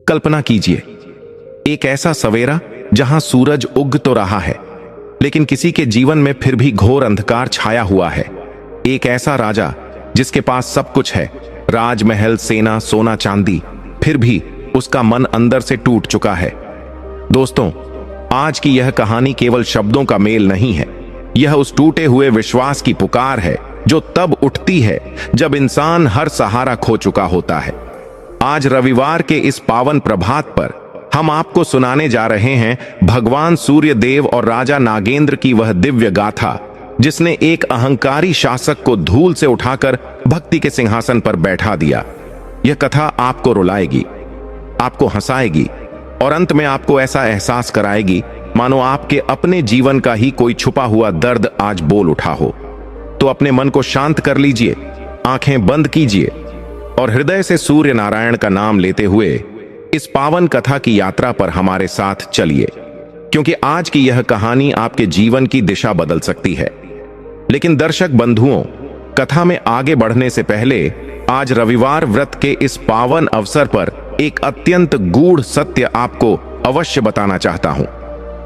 कल्पना कीजिए, एक ऐसा सवेरा जहां सूरज उग तो रहा है, लेकिन किसी के जीवन में फिर भी घोर अंधकार छाया हुआ है। एक ऐसा राजा जिसके पास सब कुछ है, राजमहल, सेना, सोना चांदी, फिर भी उसका मन अंदर से टूट चुका है। दोस्तों, आज की यह कहानी केवल शब्दों का मेल नहीं है। यह उस टूटे हुए विश्वास की पुकार है जो तब उठती है जब इंसान हर सहारा खो चुका होता है। आज रविवार के इस पावन प्रभात पर हम आपको सुनाने जा रहे हैं भगवान सूर्य देव और राजा नागेंद्र की वह दिव्य गाथा, जिसने एक अहंकारी शासक को धूल से उठाकर भक्ति के सिंहासन पर बैठा दिया। यह कथा आपको रुलाएगी, आपको हंसाएगी और अंत में आपको ऐसा एहसास कराएगी मानो आपके अपने जीवन का ही कोई छुपा हुआ दर्द आज बोल उठा हो। तो अपने मन को शांत कर लीजिए, आंखें बंद कीजिए और हृदय से सूर्य नारायण का नाम लेते हुए इस पावन कथा की यात्रा पर हमारे साथ चलिए, क्योंकि आज की यह कहानी आपके जीवन की दिशा बदल सकती है। लेकिन दर्शक बंधुओं, कथा में आगे बढ़ने से पहले आज रविवार व्रत के इस पावन अवसर पर एक अत्यंत गूढ़ सत्य आपको अवश्य बताना चाहता हूं।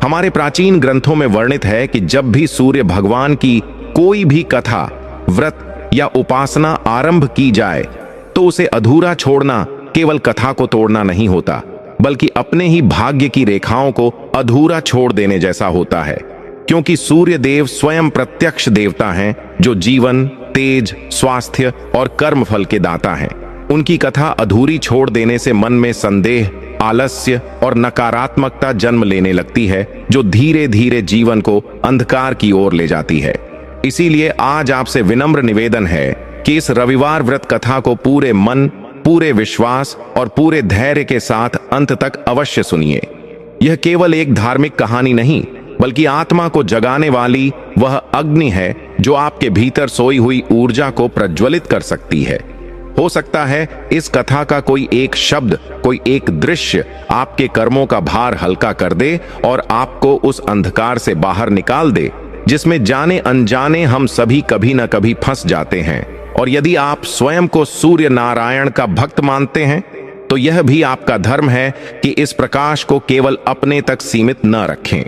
हमारे प्राचीन ग्रंथों में वर्णित है कि जब भी सूर्य भगवान की कोई भी कथा, व्रत या उपासना आरंभ की जाए तो उसे अधूरा छोड़ना केवल कथा को तोड़ना नहीं होता, बल्कि अपने ही भाग्य की रेखाओं को अधूरा छोड़ देने जैसा होता है। क्योंकि सूर्य देव स्वयं प्रत्यक्ष देवता हैं जो जीवन, तेज, स्वास्थ्य और कर्म फल के दाता हैं। उनकी कथा अधूरी छोड़ देने से मन में संदेह, आलस्य और नकारात्मकता जन्म लेने लगती है, जो धीरे धीरे जीवन को अंधकार की ओर ले जाती है। इसीलिए आज आपसे विनम्र निवेदन है कि इस रविवार व्रत कथा को पूरे मन, पूरे विश्वास और पूरे धैर्य के साथ अंत तक अवश्य सुनिए। यह केवल एक धार्मिक कहानी नहीं, बल्कि आत्मा को जगाने वाली वह अग्नि है जो आपके भीतर सोई हुई ऊर्जा को प्रज्वलित कर सकती है। हो सकता है इस कथा का कोई एक शब्द, कोई एक दृश्य आपके कर्मों का भार हल्का कर दे और आपको उस अंधकार से बाहर निकाल दे जिसमें जाने अनजाने हम सभी कभी न कभी फंस जाते हैं। और यदि आप स्वयं को सूर्य नारायण का भक्त मानते हैं तो यह भी आपका धर्म है कि इस प्रकाश को केवल अपने तक सीमित न रखें।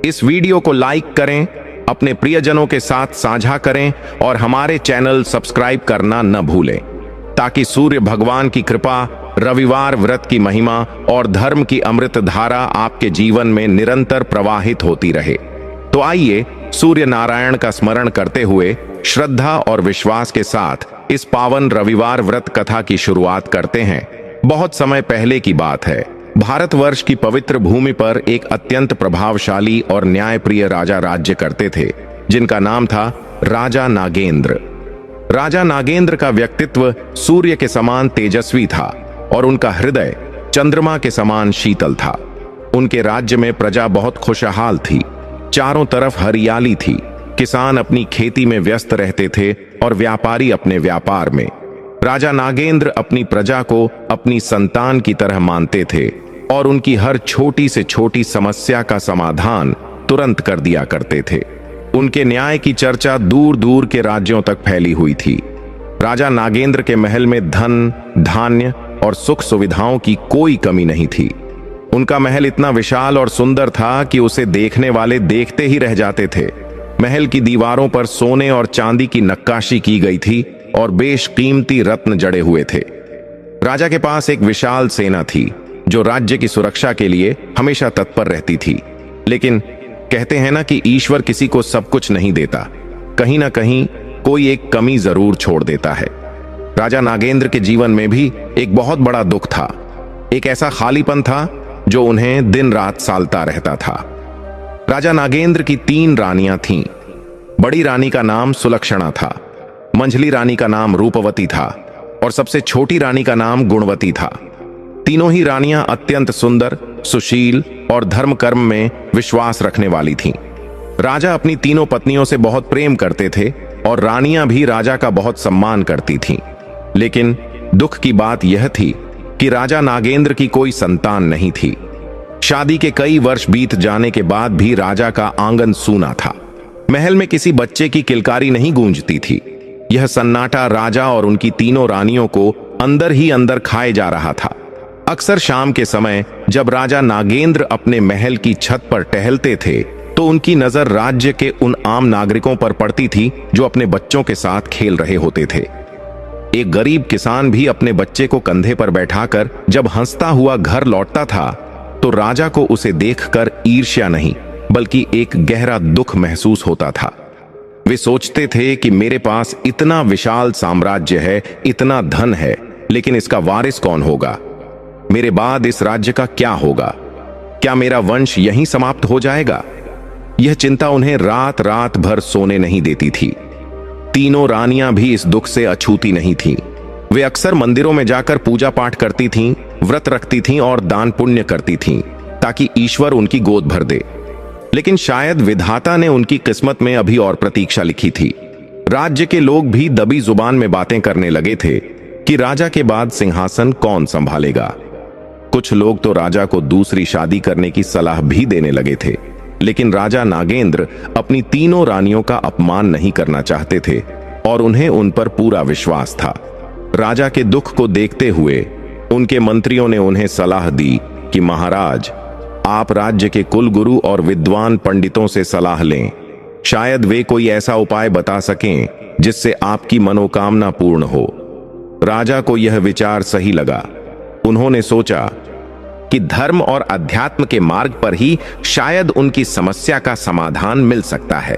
इस वीडियो को लाइक करें, अपने प्रियजनों के साथ साझा करें और हमारे चैनल सब्सक्राइब करना न भूलें, ताकि सूर्य भगवान की कृपा, रविवार व्रत की महिमा और धर्म की अमृत धारा आपके जीवन में निरंतर प्रवाहित होती रहे। तो आइए सूर्य नारायण का स्मरण करते हुए श्रद्धा और विश्वास के साथ इस पावन रविवार व्रत कथा की शुरुआत करते हैं। बहुत समय पहले की बात है। भारतवर्ष की पवित्र भूमि पर एक अत्यंत प्रभावशाली और न्यायप्रिय राजा राज्य करते थे, जिनका नाम था राजा नागेंद्र। राजा नागेंद्र का व्यक्तित्व सूर्य के समान तेजस्वी था और उनका हृदय चंद्रमा के समान शीतल था। उनके राज्य में प्रजा बहुत खुशहाल थी, चारों तरफ हरियाली थी, किसान अपनी खेती में व्यस्त रहते थे और व्यापारी अपने व्यापार में। राजा नागेंद्र अपनी प्रजा को अपनी संतान की तरह मानते थे और उनकी हर छोटी से छोटी समस्या का समाधान तुरंत कर दिया करते थे। उनके न्याय की चर्चा दूर दूर के राज्यों तक फैली हुई थी। राजा नागेंद्र के महल में धन, धान्य और सुख सुविधाओं की कोई कमी नहीं थी। उनका महल इतना विशाल और सुंदर था कि उसे देखने वाले देखते ही रह जाते थे। महल की दीवारों पर सोने और चांदी की नक्काशी की गई थी और बेशकीमती रत्न जड़े हुए थे। राजा के पास एक विशाल सेना थी जो राज्य की सुरक्षा के लिए हमेशा तत्पर रहती थी। लेकिन कहते हैं ना कि ईश्वर किसी को सब कुछ नहीं देता, कहीं ना कहीं कोई एक कमी जरूर छोड़ देता है। राजा नागेंद्र के जीवन में भी एक बहुत बड़ा दुख था। एक ऐसा खालीपन था जो उन्हें दिन रात सालता रहता था। राजा नागेंद्र की 3 रानियां थीं। बड़ी रानी का नाम सुलक्षणा था, मंझली रानी का नाम रूपवती था और सबसे छोटी रानी का नाम गुणवती था। तीनों ही रानियां अत्यंत सुंदर, सुशील और धर्म कर्म में विश्वास रखने वाली थीं। राजा अपनी तीनों पत्नियों से बहुत प्रेम करते थे और रानियां भी राजा का बहुत सम्मान करती थीं। लेकिन दुख की बात यह थी कि राजा नागेंद्र की कोई संतान नहीं थी। शादी के कई वर्ष बीत जाने के बाद भी राजा का आंगन सूना था। महल में किसी बच्चे की किलकारी नहीं गूंजती थी। यह सन्नाटा राजा और उनकी तीनों रानियों को अंदर ही अंदर खाए जा रहा था। अक्सर शाम के समय जब राजा नागेंद्र अपने महल की छत पर टहलते थे तो उनकी नजर राज्य के उन आम नागरिकों पर पड़ती थी जो अपने बच्चों के साथ खेल रहे होते थे। एक गरीब किसान भी अपने बच्चे को कंधे पर बैठाकर जब हंसता हुआ घर लौटता था तो राजा को उसे देखकर ईर्ष्या नहीं बल्कि एक गहरा दुख महसूस होता था। वे सोचते थे कि मेरे पास इतना विशाल साम्राज्य है, इतना धन है, लेकिन इसका वारिस कौन होगा? मेरे बाद इस राज्य का क्या होगा? क्या मेरा वंश यहीं समाप्त हो जाएगा? यह चिंता उन्हें रात रात भर सोने नहीं देती थी। तीनों रानियां भी इस दुख से अछूती नहीं थीं। वे अक्सर मंदिरों में जाकर पूजा पाठ करती थीं, व्रत रखती थीं और दान पुण्य करती थीं ताकि ईश्वर उनकी गोद भर दे। लेकिन शायद विधाता ने उनकी किस्मत में अभी और प्रतीक्षा लिखी थी। राज्य के लोग भी दबी जुबान में बातें करने लगे थे कि राजा के बाद सिंहासन कौन संभालेगा। कुछ लोग तो राजा को दूसरी शादी करने की सलाह भी देने लगे थे, लेकिन राजा नागेंद्र अपनी तीनों रानियों का अपमान नहीं करना चाहते थे और उन्हें उन पर पूरा विश्वास था। राजा के दुख को देखते हुए उनके मंत्रियों ने उन्हें सलाह दी कि महाराज, आप राज्य के कुलगुरु और विद्वान पंडितों से सलाह लें। शायद वे कोई ऐसा उपाय बता सकें जिससे आपकी मनोकामना पूर्ण हो। राजा को यह विचार सही लगा। उन्होंने सोचा कि धर्म और अध्यात्म के मार्ग पर ही शायद उनकी समस्या का समाधान मिल सकता है।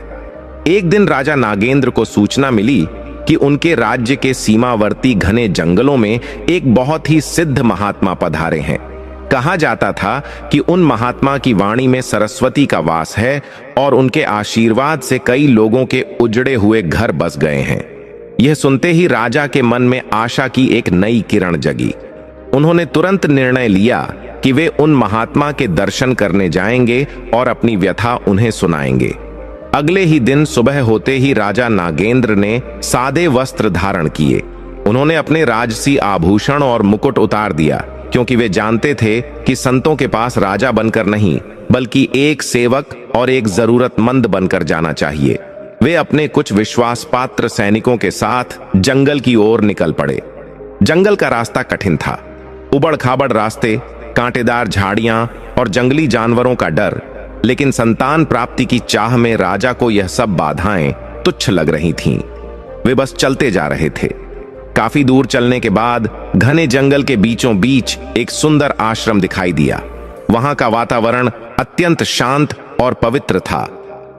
एक दिन राजा नागेंद्र को सूचना मिली कि उनके राज्य के सीमावर्ती घने जंगलों में एक बहुत ही सिद्ध महात्मा पधारे हैं। कहा जाता था कि उन महात्मा की वाणी में सरस्वती का वास है और उनके आशीर्वाद से कई लोगों के उजड़े हुए घर बस गए हैं। यह सुनते ही राजा के मन में आशा की एक नई किरण जगी। उन्होंने तुरंत निर्णय लिया कि वे उन महात्मा के दर्शन करने जाएंगे और अपनी व्यथा उन्हें सुनाएंगे। अगले ही दिन सुबह होते ही राजा नागेंद्र ने सादे वस्त्र धारण किए। उन्होंने अपने राजसी आभूषण और मुकुट उतार दिया, क्योंकि वे जानते थे कि संतों के पास राजा बनकर नहीं बल्कि एक सेवक और एक जरूरतमंद बनकर जाना चाहिए। वे अपने कुछ विश्वास पात्र सैनिकों के साथ जंगल की ओर निकल पड़े। जंगल का रास्ता कठिन था, उबड़ खाबड़ रास्ते, कांटेदार झाड़ियां और जंगली जानवरों का डर, लेकिन संतान प्राप्ति की चाह में राजा को यह सब बाधाएं तुच्छ लग रही थीं। वे बस चलते जा रहे थे। काफी दूर चलने के बाद घने जंगल के बीचों बीच एक सुंदर आश्रम दिखाई दिया। वहां का वातावरण अत्यंत शांत और पवित्र था।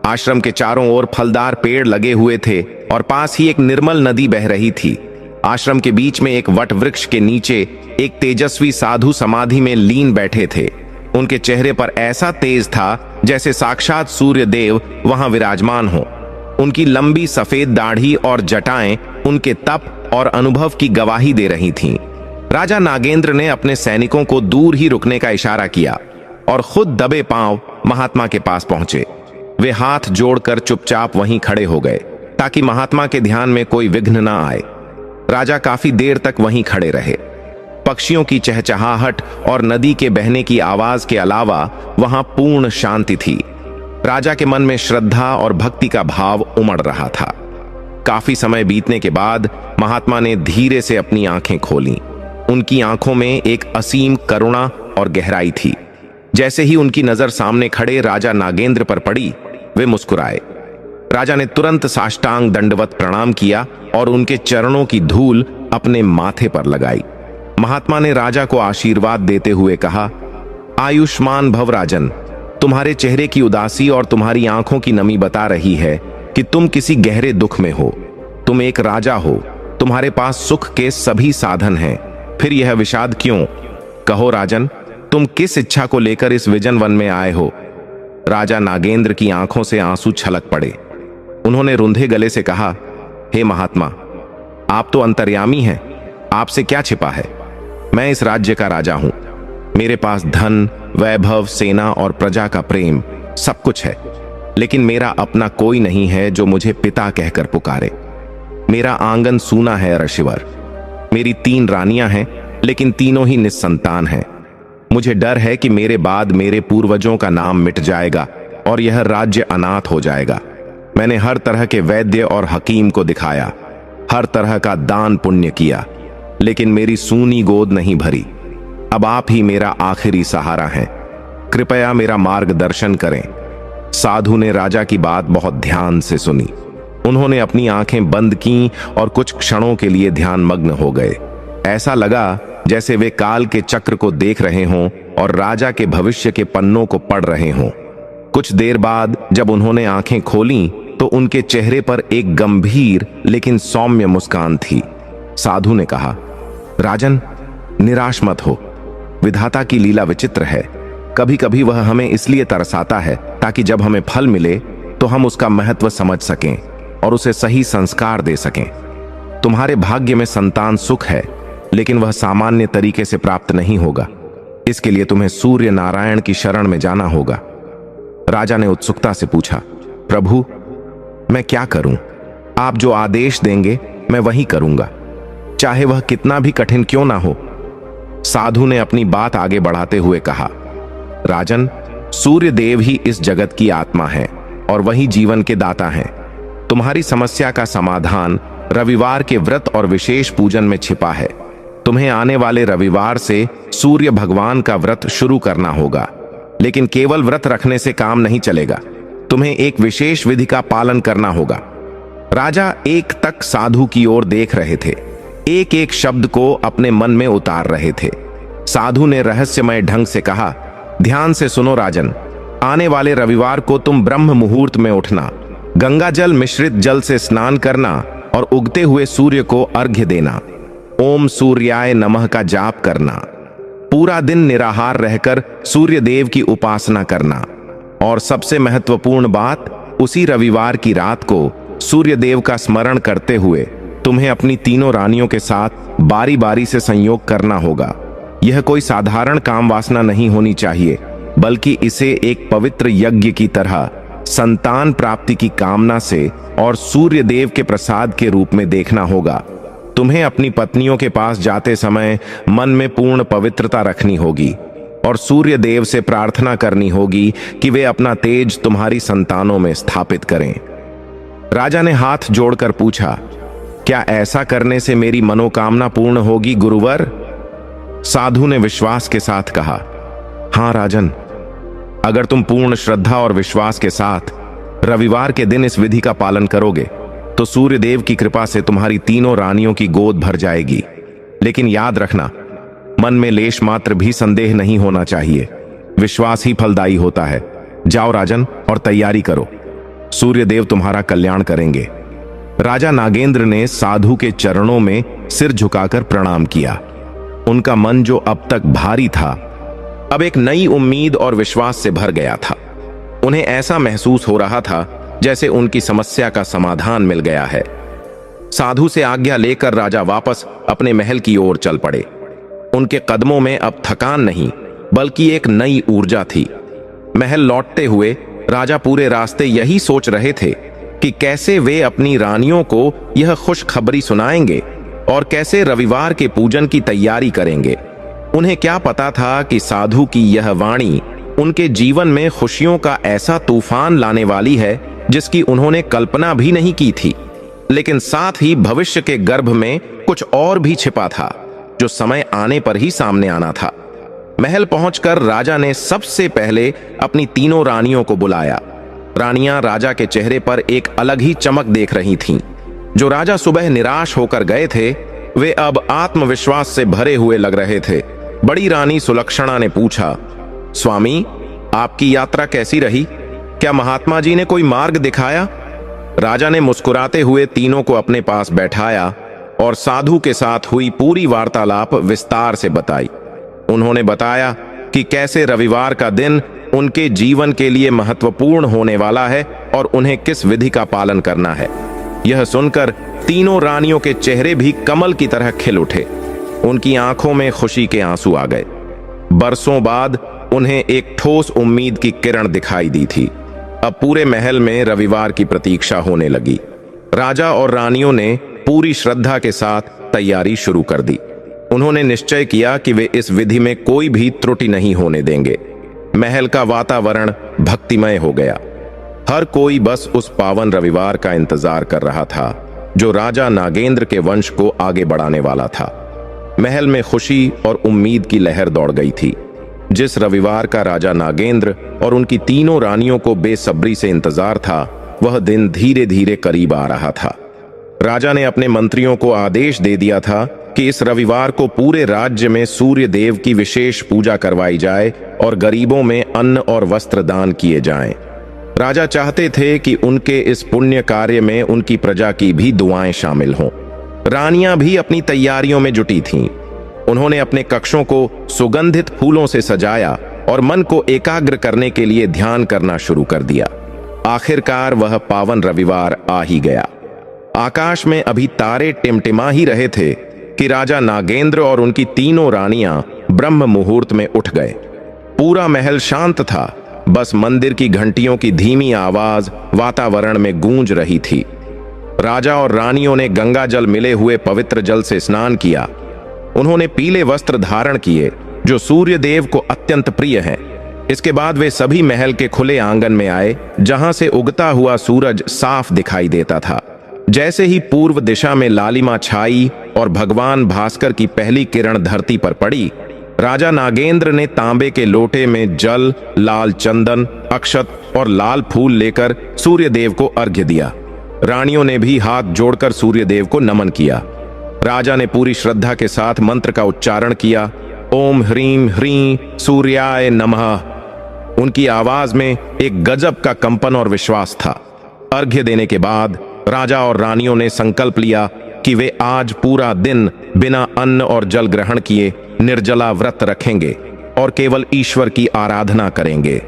आश्रम के चारों ओर फलदार पेड़ लगे हुए थे और पास ही एक निर्मल नदी बह रही थी। आश्रम के बीच में एक वट वृक्ष के नीचे एक तेजस्वी साधु समाधि में लीन बैठे थे। उनके चेहरे पर ऐसा तेज था जैसे साक्षात सूर्य देव वहां विराजमान हो। उनकी लंबी सफेद दाढ़ी और जटाएं उनके तप और अनुभव की गवाही दे रही थीं। राजा नागेंद्र ने अपने सैनिकों को दूर ही रुकने का इशारा किया और खुद दबे पांव महात्मा के पास पहुंचे। वे हाथ जोड़कर चुपचाप वहीं खड़े हो गए ताकि महात्मा के ध्यान में कोई विघ्न ना आए। राजा काफी देर तक वहीं खड़े रहे। पक्षियों की चहचहाहट और नदी के बहने की आवाज के अलावा वहां पूर्ण शांति थी। राजा के मन में श्रद्धा और भक्ति का भाव उमड़ रहा था। काफी समय बीतने के बाद महात्मा ने धीरे से अपनी आंखें खोलीं। उनकी आंखों में एक असीम करुणा और गहराई थी। जैसे ही उनकी नजर सामने खड़े राजा नागेंद्र पर पड़ी, वे मुस्कुराए। राजा ने तुरंत साष्टांग दंडवत प्रणाम किया और उनके चरणों की धूल अपने माथे पर लगाई। महात्मा ने राजा को आशीर्वाद देते हुए कहा, आयुष्मान भव राजन, तुम्हारे चेहरे की उदासी और तुम्हारी आंखों की नमी बता रही है कि तुम किसी गहरे दुख में हो। तुम एक राजा हो, तुम्हारे पास सुख के सभी साधन हैं, फिर यह विषाद क्यों? कहो राजन, तुम किस इच्छा को लेकर इस विजन वन में आए हो? राजा नागेंद्र की आंखों से आंसू छलक पड़े। उन्होंने रुंधे गले से कहा, हे महात्मा, आप तो अंतर्यामी हैं, आपसे क्या छिपा है? मैं इस राज्य का राजा हूं। मेरे पास धन, वैभव, सेना और प्रजा का प्रेम सब कुछ है, लेकिन मेरा अपना कोई नहीं है जो मुझे पिता कहकर पुकारे। मेरा आंगन सूना है ऋषिवर। मेरी 3 रानियां हैं, लेकिन तीनों ही निस्संतान हैं। मुझे डर है कि मेरे बाद मेरे पूर्वजों का नाम मिट जाएगा और यह राज्य अनाथ हो जाएगा। मैंने हर तरह के वैद्य और हकीम को दिखाया, हर तरह का दान पुण्य किया, लेकिन मेरी सूनी गोद नहीं भरी। अब आप ही मेरा आखिरी सहारा हैं। कृपया मेरा मार्गदर्शन करें। साधु ने राजा की बात बहुत ध्यान से सुनी। उन्होंने अपनी आंखें बंद की और कुछ क्षणों के लिए ध्यानमग्न हो गए। ऐसा लगा जैसे वे काल के चक्र को देख रहे हों और राजा के भविष्य के पन्नों को पढ़ रहे हों। कुछ देर बाद जब उन्होंने आंखें खोलीं तो उनके चेहरे पर एक गंभीर लेकिन सौम्य मुस्कान थी। साधु ने कहा, राजन, निराश मत हो। विधाता की लीला विचित्र है। कभी कभी वह हमें इसलिए तरसाता है ताकि जब हमें फल मिले तो हम उसका महत्व समझ सकें और उसे सही संस्कार दे सकें। तुम्हारे भाग्य में संतान सुख है, लेकिन वह सामान्य तरीके से प्राप्त नहीं होगा। इसके लिए तुम्हें सूर्य नारायण की शरण में जाना होगा। राजा ने उत्सुकता से पूछा, प्रभु, मैं क्या करूं? आप जो आदेश देंगे मैं वही करूंगा, चाहे वह कितना भी कठिन क्यों ना हो। साधु ने अपनी बात आगे बढ़ाते हुए कहा, राजन, सूर्य देव ही इस जगत की आत्मा है और वही जीवन के दाता हैं। तुम्हारी समस्या का समाधान रविवार के व्रत और विशेष पूजन में छिपा है। तुम्हें आने वाले रविवार से सूर्य भगवान का व्रत शुरू करना होगा, लेकिन केवल व्रत रखने से काम नहीं चलेगा। तुम्हें एक विशेष विधि का पालन करना होगा। राजा एक तक साधु की ओर देख रहे थे, एक एक शब्द को अपने मन में उतार रहे थे। साधु ने रहस्यमय ढंग से कहा, ध्यान से सुनो राजन, आने वाले रविवार को तुम ब्रह्म मुहूर्त में उठना, गंगा जल मिश्रित जल से स्नान करना और उगते हुए सूर्य को अर्घ्य देना। ओम सूर्याय नमः का जाप करना। पूरा दिन निराहार रहकर सूर्य देव की उपासना करना। और सबसे महत्वपूर्ण बात, उसी रविवार की रात को सूर्य देव का स्मरण करते हुए तुम्हें अपनी तीनों रानियों के साथ बारी बारी से संयोग करना होगा। यह कोई साधारण काम वासना नहीं होनी चाहिए, बल्कि इसे एक पवित्र यज्ञ की तरह संतान प्राप्ति की कामना से और सूर्य देव के प्रसाद के रूप में देखना होगा। तुम्हें अपनी पत्नियों के पास जाते समय मन में पूर्ण पवित्रता रखनी होगी और सूर्य देव से प्रार्थना करनी होगी कि वे अपना तेज तुम्हारी संतानों में स्थापित करें। राजा ने हाथ जोड़कर पूछा, क्या ऐसा करने से मेरी मनोकामना पूर्ण होगी गुरुवर? साधु ने विश्वास के साथ कहा, हां राजन, अगर तुम पूर्ण श्रद्धा और विश्वास के साथ रविवार के दिन इस विधि का पालन करोगे तो सूर्य देव की कृपा से तुम्हारी तीनों रानियों की गोद भर जाएगी। लेकिन याद रखना, मन में लेश मात्र भी संदेह नहीं होना चाहिए। विश्वास ही फलदायी होता है। जाओ राजन और तैयारी करो, सूर्य देव तुम्हारा कल्याण करेंगे। राजा नागेंद्र ने साधु के चरणों में सिर झुकाकर प्रणाम किया। उनका मन जो अब तक भारी था, अब एक नई उम्मीद और विश्वास से भर गया था। उन्हें ऐसा महसूस हो रहा था जैसे उनकी समस्या का समाधान मिल गया है। साधु से आज्ञा लेकर राजा वापस अपने महल की ओर चल पड़े। उनके कदमों में अब थकान नहीं, बल्कि एक नई ऊर्जा थी। महल लौटते हुए राजा पूरे रास्ते यही सोच रहे थे कि कैसे वे अपनी रानियों को यह खुशखबरी सुनाएंगे और कैसे रविवार के पूजन की तैयारी करेंगे। उन्हें क्या पता था कि साधु की यह वाणी उनके जीवन में खुशियों का ऐसा तूफान लाने वाली है जिसकी उन्होंने कल्पना भी नहीं की थी। लेकिन साथ ही भविष्य के गर्भ में कुछ और भी छिपा था जो समय आने पर ही सामने आना था। महल पहुंचकर राजा ने सबसे पहले अपनी तीनों रानियों को बुलाया। रानियां राजा के चेहरे पर एक अलग ही चमक देख रही थीं। जो राजा सुबह निराश होकर गए थे, वे अब आत्मविश्वास से भरे हुए लग रहे थे। बड़ी रानी सुलक्षणा ने पूछा, स्वामी, आपकी यात्रा कैसी रही? क्या महात्मा जी ने कोई मार्ग दिखाया? राजा ने मुस्कुराते हुए तीनों को अपने पास बैठाया और साधु के साथ हुई पूरी वार्तालाप विस्तार से बताई। उन्होंने बताया कि कैसे रविवार का दिन उनके जीवन के लिए महत्वपूर्ण होने वाला है और उन्हें किस विधि का पालन करना है। यह सुनकर तीनों रानियों के चेहरे भी कमल की तरह खिल उठे। उनकी आंखों में खुशी के आंसू आ गए। बरसों बाद उन्हें एक ठोस उम्मीद की किरण दिखाई दी थी। अब पूरे महल में रविवार की प्रतीक्षा होने लगी। राजा और रानियों ने पूरी श्रद्धा के साथ तैयारी शुरू कर दी। उन्होंने निश्चय किया कि वे इस विधि में कोई भी त्रुटि नहीं होने देंगे। महल का वातावरण भक्तिमय हो गया। हर कोई बस उस पावन रविवार का इंतजार कर रहा था जो राजा नागेंद्र के वंश को आगे बढ़ाने वाला था। महल में खुशी और उम्मीद की लहर दौड़ गई थी। जिस रविवार का राजा नागेंद्र और उनकी तीनों रानियों को बेसब्री से इंतजार था, वह दिन धीरे धीरे करीब आ रहा था। राजा ने अपने मंत्रियों को आदेश दे दिया था कि इस रविवार को पूरे राज्य में सूर्य देव की विशेष पूजा करवाई जाए और गरीबों में अन्न और वस्त्र दान किए जाएं। राजा चाहते थे कि उनके इस पुण्य कार्य में उनकी प्रजा की भी दुआएं शामिल हों। रानियां भी अपनी तैयारियों में जुटी थीं। उन्होंने अपने कक्षों को सुगंधित फूलों से सजाया और मन को एकाग्र करने के लिए ध्यान करना शुरू कर दिया। आखिरकार वह पावन रविवार आ ही गया। आकाश में अभी तारे टिमटिमा ही रहे थे कि राजा नागेंद्र और उनकी तीनों रानियां ब्रह्म मुहूर्त में उठ गए। पूरा महल शांत था, बस मंदिर की घंटियों की धीमी आवाज वातावरण में गूंज रही थी। राजा और रानियों ने गंगा जल मिले हुए पवित्र जल से स्नान किया। उन्होंने पीले वस्त्र धारण किए जो सूर्य देव को अत्यंत प्रिय हैं। इसके बाद वे सभी महल के खुले आंगन में आए, जहां से उगता हुआ सूरज साफ दिखाई देता था। जैसे ही पूर्व दिशा में लालिमा छाई और भगवान भास्कर की पहली किरण धरती पर पड़ी, राजा नागेंद्र ने तांबे के लोटे में जल, लाल चंदन, अक्षत और लाल फूल लेकर सूर्य देव को अर्घ्य दिया। रानियों ने भी हाथ जोड़कर सूर्य देव को नमन किया। राजा ने पूरी श्रद्धा के साथ मंत्र का उच्चारण किया, ओम ह्रीं ह्रीं सूर्याय नमः। उनकी आवाज में एक गजब का कंपन और विश्वास था। अर्घ्य देने के बाद राजा और रानियों ने संकल्प लिया कि वे आज पूरा दिन बिना अन्न और जल ग्रहण किए निर्जला व्रत रखेंगे और केवल ईश्वर की आराधना करेंगे।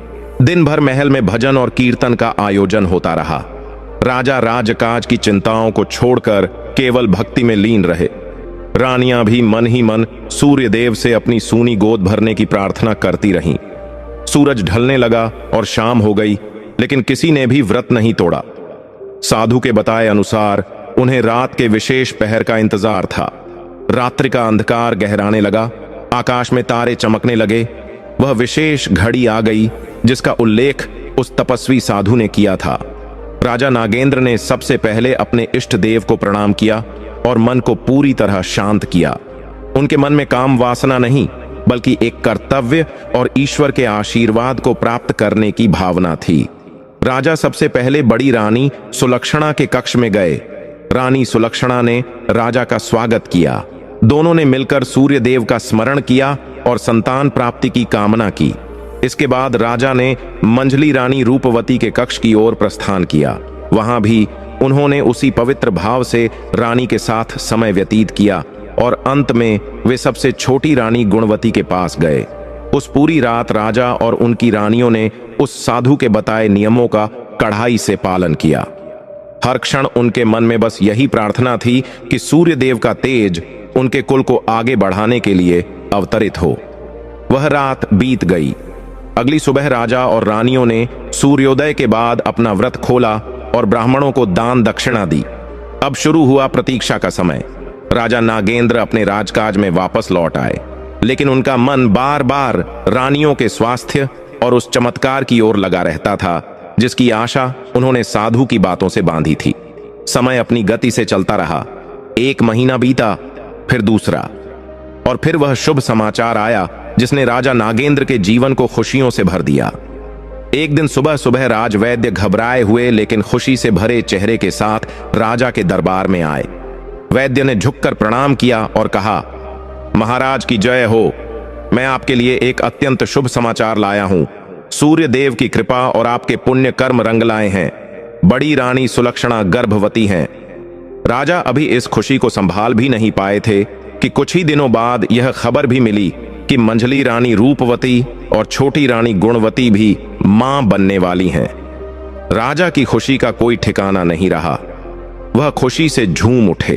दिन भर महल में भजन और कीर्तन का आयोजन होता रहा। राजा राजकाज की चिंताओं को छोड़कर केवल भक्ति में लीन रहे। रानियां भी मन ही मन सूर्य देव से अपनी सूनी गोद भरने की प्रार्थना करती रहीं। सूरज ढलने लगा और शाम हो गई, लेकिन किसी ने भी व्रत नहीं तोड़ा। साधु के बताए अनुसार उन्हें रात के विशेष पहर का इंतजार था। रात्रि का अंधकार गहराने लगा, आकाश में तारे चमकने लगे। वह विशेष घड़ी आ गई जिसका उल्लेख उस तपस्वी साधु ने किया था। राजा नागेंद्र ने सबसे पहले अपने इष्ट देव को प्रणाम किया और मन को पूरी तरह शांत किया। उनके मन में काम वासना नहीं, बल्कि एक कर्तव्य और ईश्वर के आशीर्वाद को प्राप्त करने की भावना थी। राजा सबसे पहले बड़ी रानी सुलक्षणा के कक्ष में गए। रानी सुलक्षणा ने राजा का स्वागत किया। दोनों ने मिलकर सूर्य देव का स्मरण किया और संतान प्राप्ति की कामना की। इसके बाद राजा ने मंझली रानी रूपवती के कक्ष की ओर प्रस्थान किया। वहां भी उन्होंने उसी पवित्र भाव से रानी के साथ समय व्यतीत किया और अंत में वे सबसे छोटी रानी गुणवती के पास गए। उस पूरी रात राजा और उनकी रानियों ने उस साधु के बताए नियमों का कड़ाई से पालन किया। हर क्षण उनके मन में बस यही प्रार्थना थी कि सूर्य देव का तेज उनके कुल को आगे बढ़ाने के लिए अवतरित हो। वह रात बीत गई। अगली सुबह राजा और रानियों ने सूर्योदय के बाद अपना व्रत खोला और ब्राह्मणों को दान दक्षिणा दी। अब शुरू हुआ प्रतीक्षा का समय। राजा नागेंद्र अपने राजकाज में वापस लौट आए, लेकिन उनका मन बार बार रानियों के स्वास्थ्य और उस चमत्कार की ओर लगा रहता था जिसकी आशा उन्होंने साधु की बातों से बांधी थी। समय अपनी गति से चलता रहा। एक महीना बीता, फिर दूसरा, और फिर वह शुभ समाचार आया जिसने राजा नागेंद्र के जीवन को खुशियों से भर दिया। एक दिन सुबह सुबह राजवैद्य घबराए हुए लेकिन खुशी से भरे चेहरे के साथ राजा के दरबार में आए। वैद्य ने झुककर प्रणाम किया और कहा, महाराज की जय हो। मैं आपके लिए एक अत्यंत शुभ समाचार लाया हूं। सूर्य देव की कृपा और आपके पुण्य कर्म रंग लाए हैं। बड़ी रानी सुलक्षणा गर्भवती हैं। राजा अभी इस खुशी को संभाल भी नहीं पाए थे कि कुछ ही दिनों बाद यह खबर भी मिली कि मंझली रानी रूपवती और छोटी रानी गुणवती भी मां बनने वाली हैं। राजा की खुशी का कोई ठिकाना नहीं रहा। वह खुशी से झूम उठे।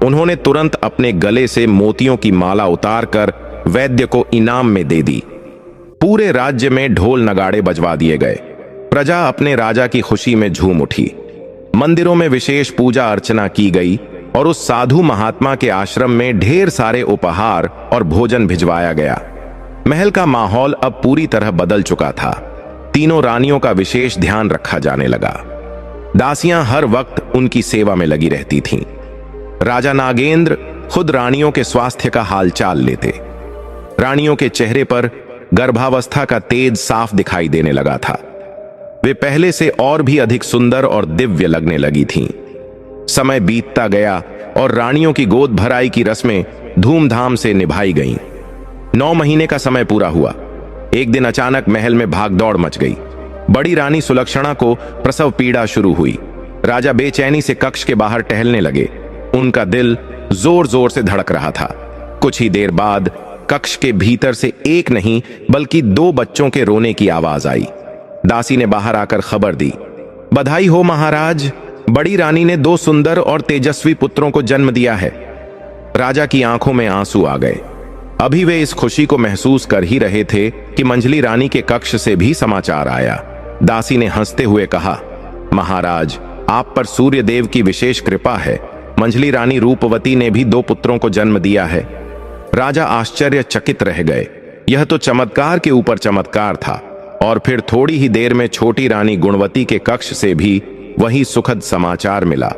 उन्होंने तुरंत अपने गले से मोतियों की माला उतारकर वैद्य को इनाम में दे दी। पूरे राज्य में ढोल नगाड़े बजवा दिए गए। प्रजा अपने राजा की खुशी में झूम उठी। मंदिरों में विशेष पूजा अर्चना की गई और उस साधु महात्मा के आश्रम में ढेर सारे उपहार और भोजन भिजवाया गया। महल का माहौल अब पूरी तरह बदल चुका था। तीनों रानियों का विशेष ध्यान रखा जाने लगा। दासियां हर वक्त उनकी सेवा में लगी रहती थीं। राजा नागेंद्र खुद रानियों के स्वास्थ्य का हालचाल लेते। रानियों के चेहरे पर गर्भावस्था का तेज साफ दिखाई देने लगा था। वे पहले से और भी अधिक सुंदर और दिव्य लगने लगी थीं। समय बीतता गया और रानियों की गोद भराई की रस्में धूमधाम से निभाई गईं। 9 महीने का समय पूरा हुआ। एक दिन अचानक महल में भागदौड़ मच गई। बड़ी रानी सुलक्षणा को प्रसव पीड़ा शुरू हुई। राजा बेचैनी से कक्ष के बाहर टहलने लगे। उनका दिल जोर जोर से धड़क रहा था। कुछ ही देर बाद कक्ष के भीतर से एक नहीं बल्कि 2 बच्चों के रोने की आवाज आई। दासी ने बाहर आकर खबर दी, बधाई हो महाराज, बड़ी रानी ने 2 सुंदर और तेजस्वी पुत्रों को जन्म दिया है। राजा की आंखों में आंसू आ गए। अभी वे इस खुशी को महसूस कर ही रहे थे कि मंझली रानी के कक्ष से भी समाचार आया। दासी ने हंसते हुए कहा, महाराज, आप पर सूर्य देव की विशेष कृपा है। मंझली रानी रूपवती ने भी 2 पुत्रों को जन्म दिया है। राजा आश्चर्यचकित रह गए। यह तो चमत्कार के ऊपर चमत्कार था। और फिर थोड़ी ही देर में छोटी रानी गुणवती के कक्ष से भी वही सुखद समाचार मिला।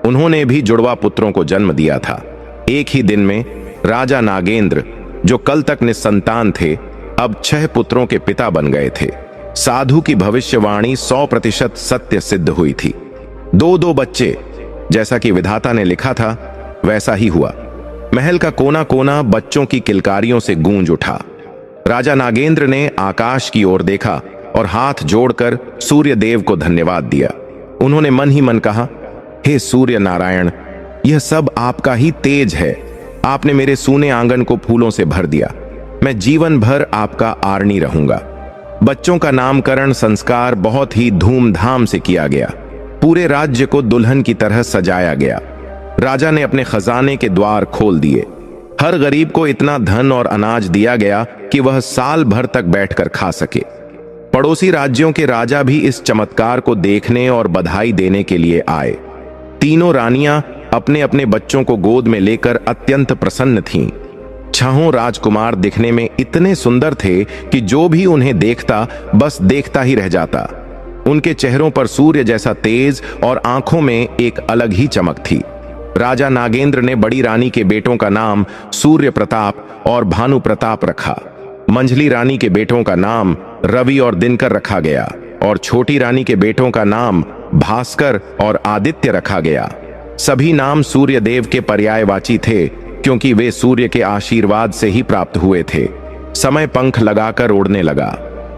उन्होंने भी जुड़वा पुत्रों को जन्म दिया था। एक ही दिन में राजा नागेंद्र, जो कल तक निस्संतान थे, अब 6 पुत्रों के पिता बन गए थे। साधु की भविष्यवाणी 100% सत्य सिद्ध हुई थी। 2-2 बच्चे, जैसा कि विधाता ने लिखा था वैसा ही हुआ। महल का कोना कोना बच्चों की किलकारियों से गूंज उठा। राजा नागेंद्र ने आकाश की ओर देखा और हाथ जोड़कर सूर्य देव को धन्यवाद दिया। उन्होंने मन ही मन कहा, हे सूर्य नारायण, यह सब आपका ही तेज है। आपने मेरे सूने आंगन को फूलों से भर दिया। मैं जीवन भर आपका आरणी रहूंगा। बच्चों का नामकरण संस्कार बहुत ही धूमधाम से किया गया। पूरे राज्य को दुल्हन की तरह सजाया गया। राजा ने अपने खजाने के द्वार खोल दिए। हर गरीब को इतना धन और अनाज दिया गया कि वह साल भर तक बैठकर खा सके। पड़ोसी राज्यों के राजा भी इस चमत्कार को देखने और बधाई देने के लिए आए। तीनों रानियां अपने अपने बच्चों को गोद में लेकर अत्यंत प्रसन्न थीं। 6 राजकुमार दिखने में इतने सुंदर थे कि जो भी उन्हें देखता बस देखता ही रह जाता। उनके चेहरों पर सूर्य जैसा तेज और आंखों में एक अलग ही चमक थी। राजा नागेंद्र ने बड़ी रानी के बेटों का नाम सूर्य प्रताप और भानु प्रताप रखा। मंझली रानी के बेटों का नाम रवि और दिनकर रखा गया और छोटी रानी के बेटों का नाम भास्कर और आदित्य रखा गया। सभी नाम सूर्य देव के पर्यायवाची थे, क्योंकि वे सूर्य के आशीर्वाद से ही प्राप्त हुए थे। समय पंख लगाकर उड़ने लगा।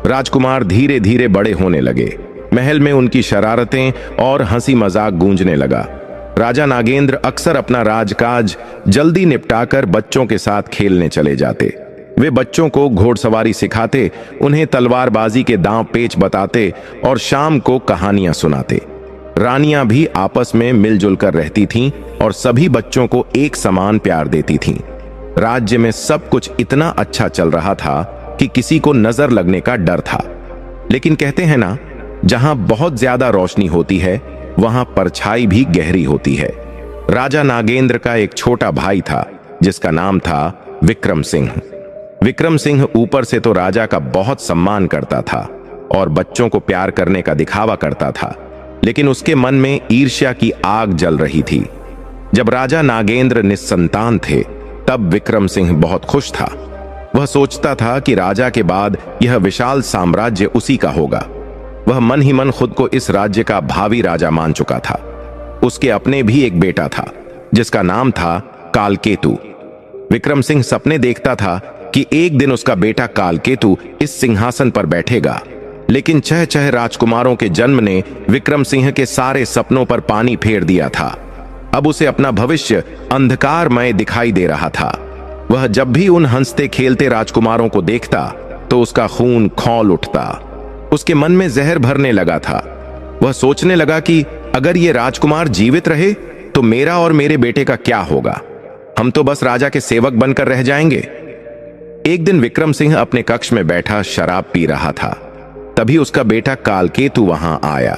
राजकुमार धीरे धीरे बड़े होने लगे। महल में उनकी शरारतें और हंसी मजाक गूंजने लगा। राजा नागेंद्र अक्सर अपना राजकाज जल्दी निपटाकर बच्चों के साथ खेलने चले जाते। वे बच्चों को घोड़सवारी सिखाते, उन्हें तलवारबाजी के दांव पेच बताते और शाम को कहानियां सुनाते। रानियां भी आपस में मिलजुल कर रहती थीं और सभी बच्चों को एक समान प्यार देती थीं। राज्य में सब कुछ इतना अच्छा चल रहा था कि किसी को नजर लगने का डर था। लेकिन कहते हैं ना, जहां बहुत ज्यादा रोशनी होती है वहां परछाई भी गहरी होती है। राजा नागेंद्र का एक छोटा भाई था जिसका नाम था विक्रम सिंह। विक्रम सिंह ऊपर से तो राजा का बहुत सम्मान करता था और बच्चों को प्यार करने का दिखावा करता था, लेकिन उसके मन में ईर्ष्या की आग जल रही थी। जब राजा नागेंद्र निस्संतान थे तब विक्रम सिंह बहुत खुश था। वह सोचता था कि राजा के बाद यह विशाल साम्राज्य उसी का होगा। वह मन ही मन खुद को इस राज्य का भावी राजा मान चुका था। उसके अपने भी एक बेटा था जिसका नाम था कालकेतु। विक्रम सिंह सपने देखता था कि एक दिन उसका बेटा कालकेतु इस सिंहासन पर बैठेगा, लेकिन 6 राजकुमारों के जन्म ने विक्रम सिंह के सारे सपनों पर पानी फेर दिया था। अब उसे अपना भविष्य अंधकारमय दिखाई दे रहा था। वह जब भी उन हंसते खेलते राजकुमारों को देखता तो उसका खून खौल उठता। उसके मन में जहर भरने लगा था। वह सोचने लगा कि अगर ये राजकुमार जीवित रहे तो मेरा और मेरे बेटे का क्या होगा। हम तो बस राजा के सेवक बनकर रह जाएंगे। एक दिन विक्रम सिंह अपने कक्ष में बैठा शराब पी रहा था। तभी उसका बेटा कालकेतु वहां आया।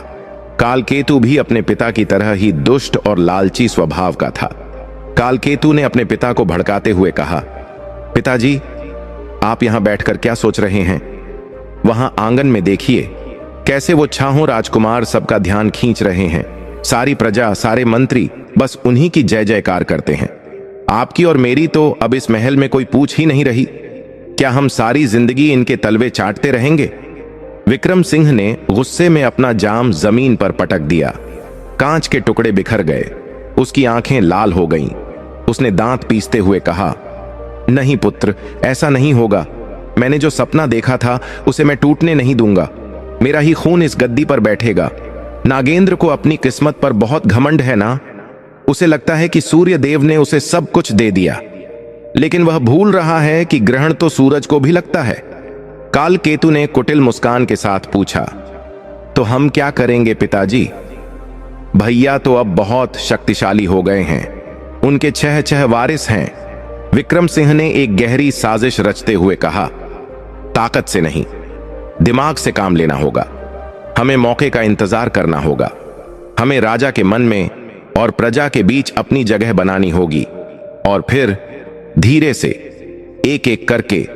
कालकेतु भी अपने पिता की तरह ही दुष्ट और लालची स्वभाव का था। कालकेतु ने अपने पिता को भड़काते हुए कहा, पिताजी, आप यहां बैठकर क्या सोच रहे हैं? वहां आंगन में देखिए कैसे वो 6 राजकुमार सबका ध्यान खींच रहे हैं। सारी प्रजा, सारे मंत्री बस उन्हीं की जय जयकार करते हैं। आपकी और मेरी तो अब इस महल में कोई पूछ ही नहीं रही। क्या हम सारी जिंदगी इनके तलवे चाटते रहेंगे? विक्रम सिंह ने गुस्से में अपना जाम जमीन पर पटक दिया। कांच के टुकड़े बिखर गए। उसकी आंखें लाल हो गईं। उसने दांत पीसते हुए कहा, नहीं पुत्र, ऐसा नहीं होगा। मैंने जो सपना देखा था उसे मैं टूटने नहीं दूंगा। मेरा ही खून इस गद्दी पर बैठेगा। नागेंद्र को अपनी किस्मत पर बहुत घमंड है ना। उसे लगता है कि सूर्य देव ने उसे सब कुछ दे दिया, लेकिन वह भूल रहा है कि ग्रहण तो सूरज को भी लगता है। काल केतु ने कुटिल मुस्कान के साथ पूछा, तो हम क्या करेंगे पिताजी? भैया तो अब बहुत शक्तिशाली हो गए हैं। उनके 6 वारिस हैं। विक्रम सिंह ने एक गहरी साजिश रचते हुए कहा, ताकत से नहीं, दिमाग से काम लेना होगा। हमें मौके का इंतजार करना होगा। हमें राजा के मन में और प्रजा के बीच अपनी जगह बनानी होगी, और फिर धीरे से एक एक करके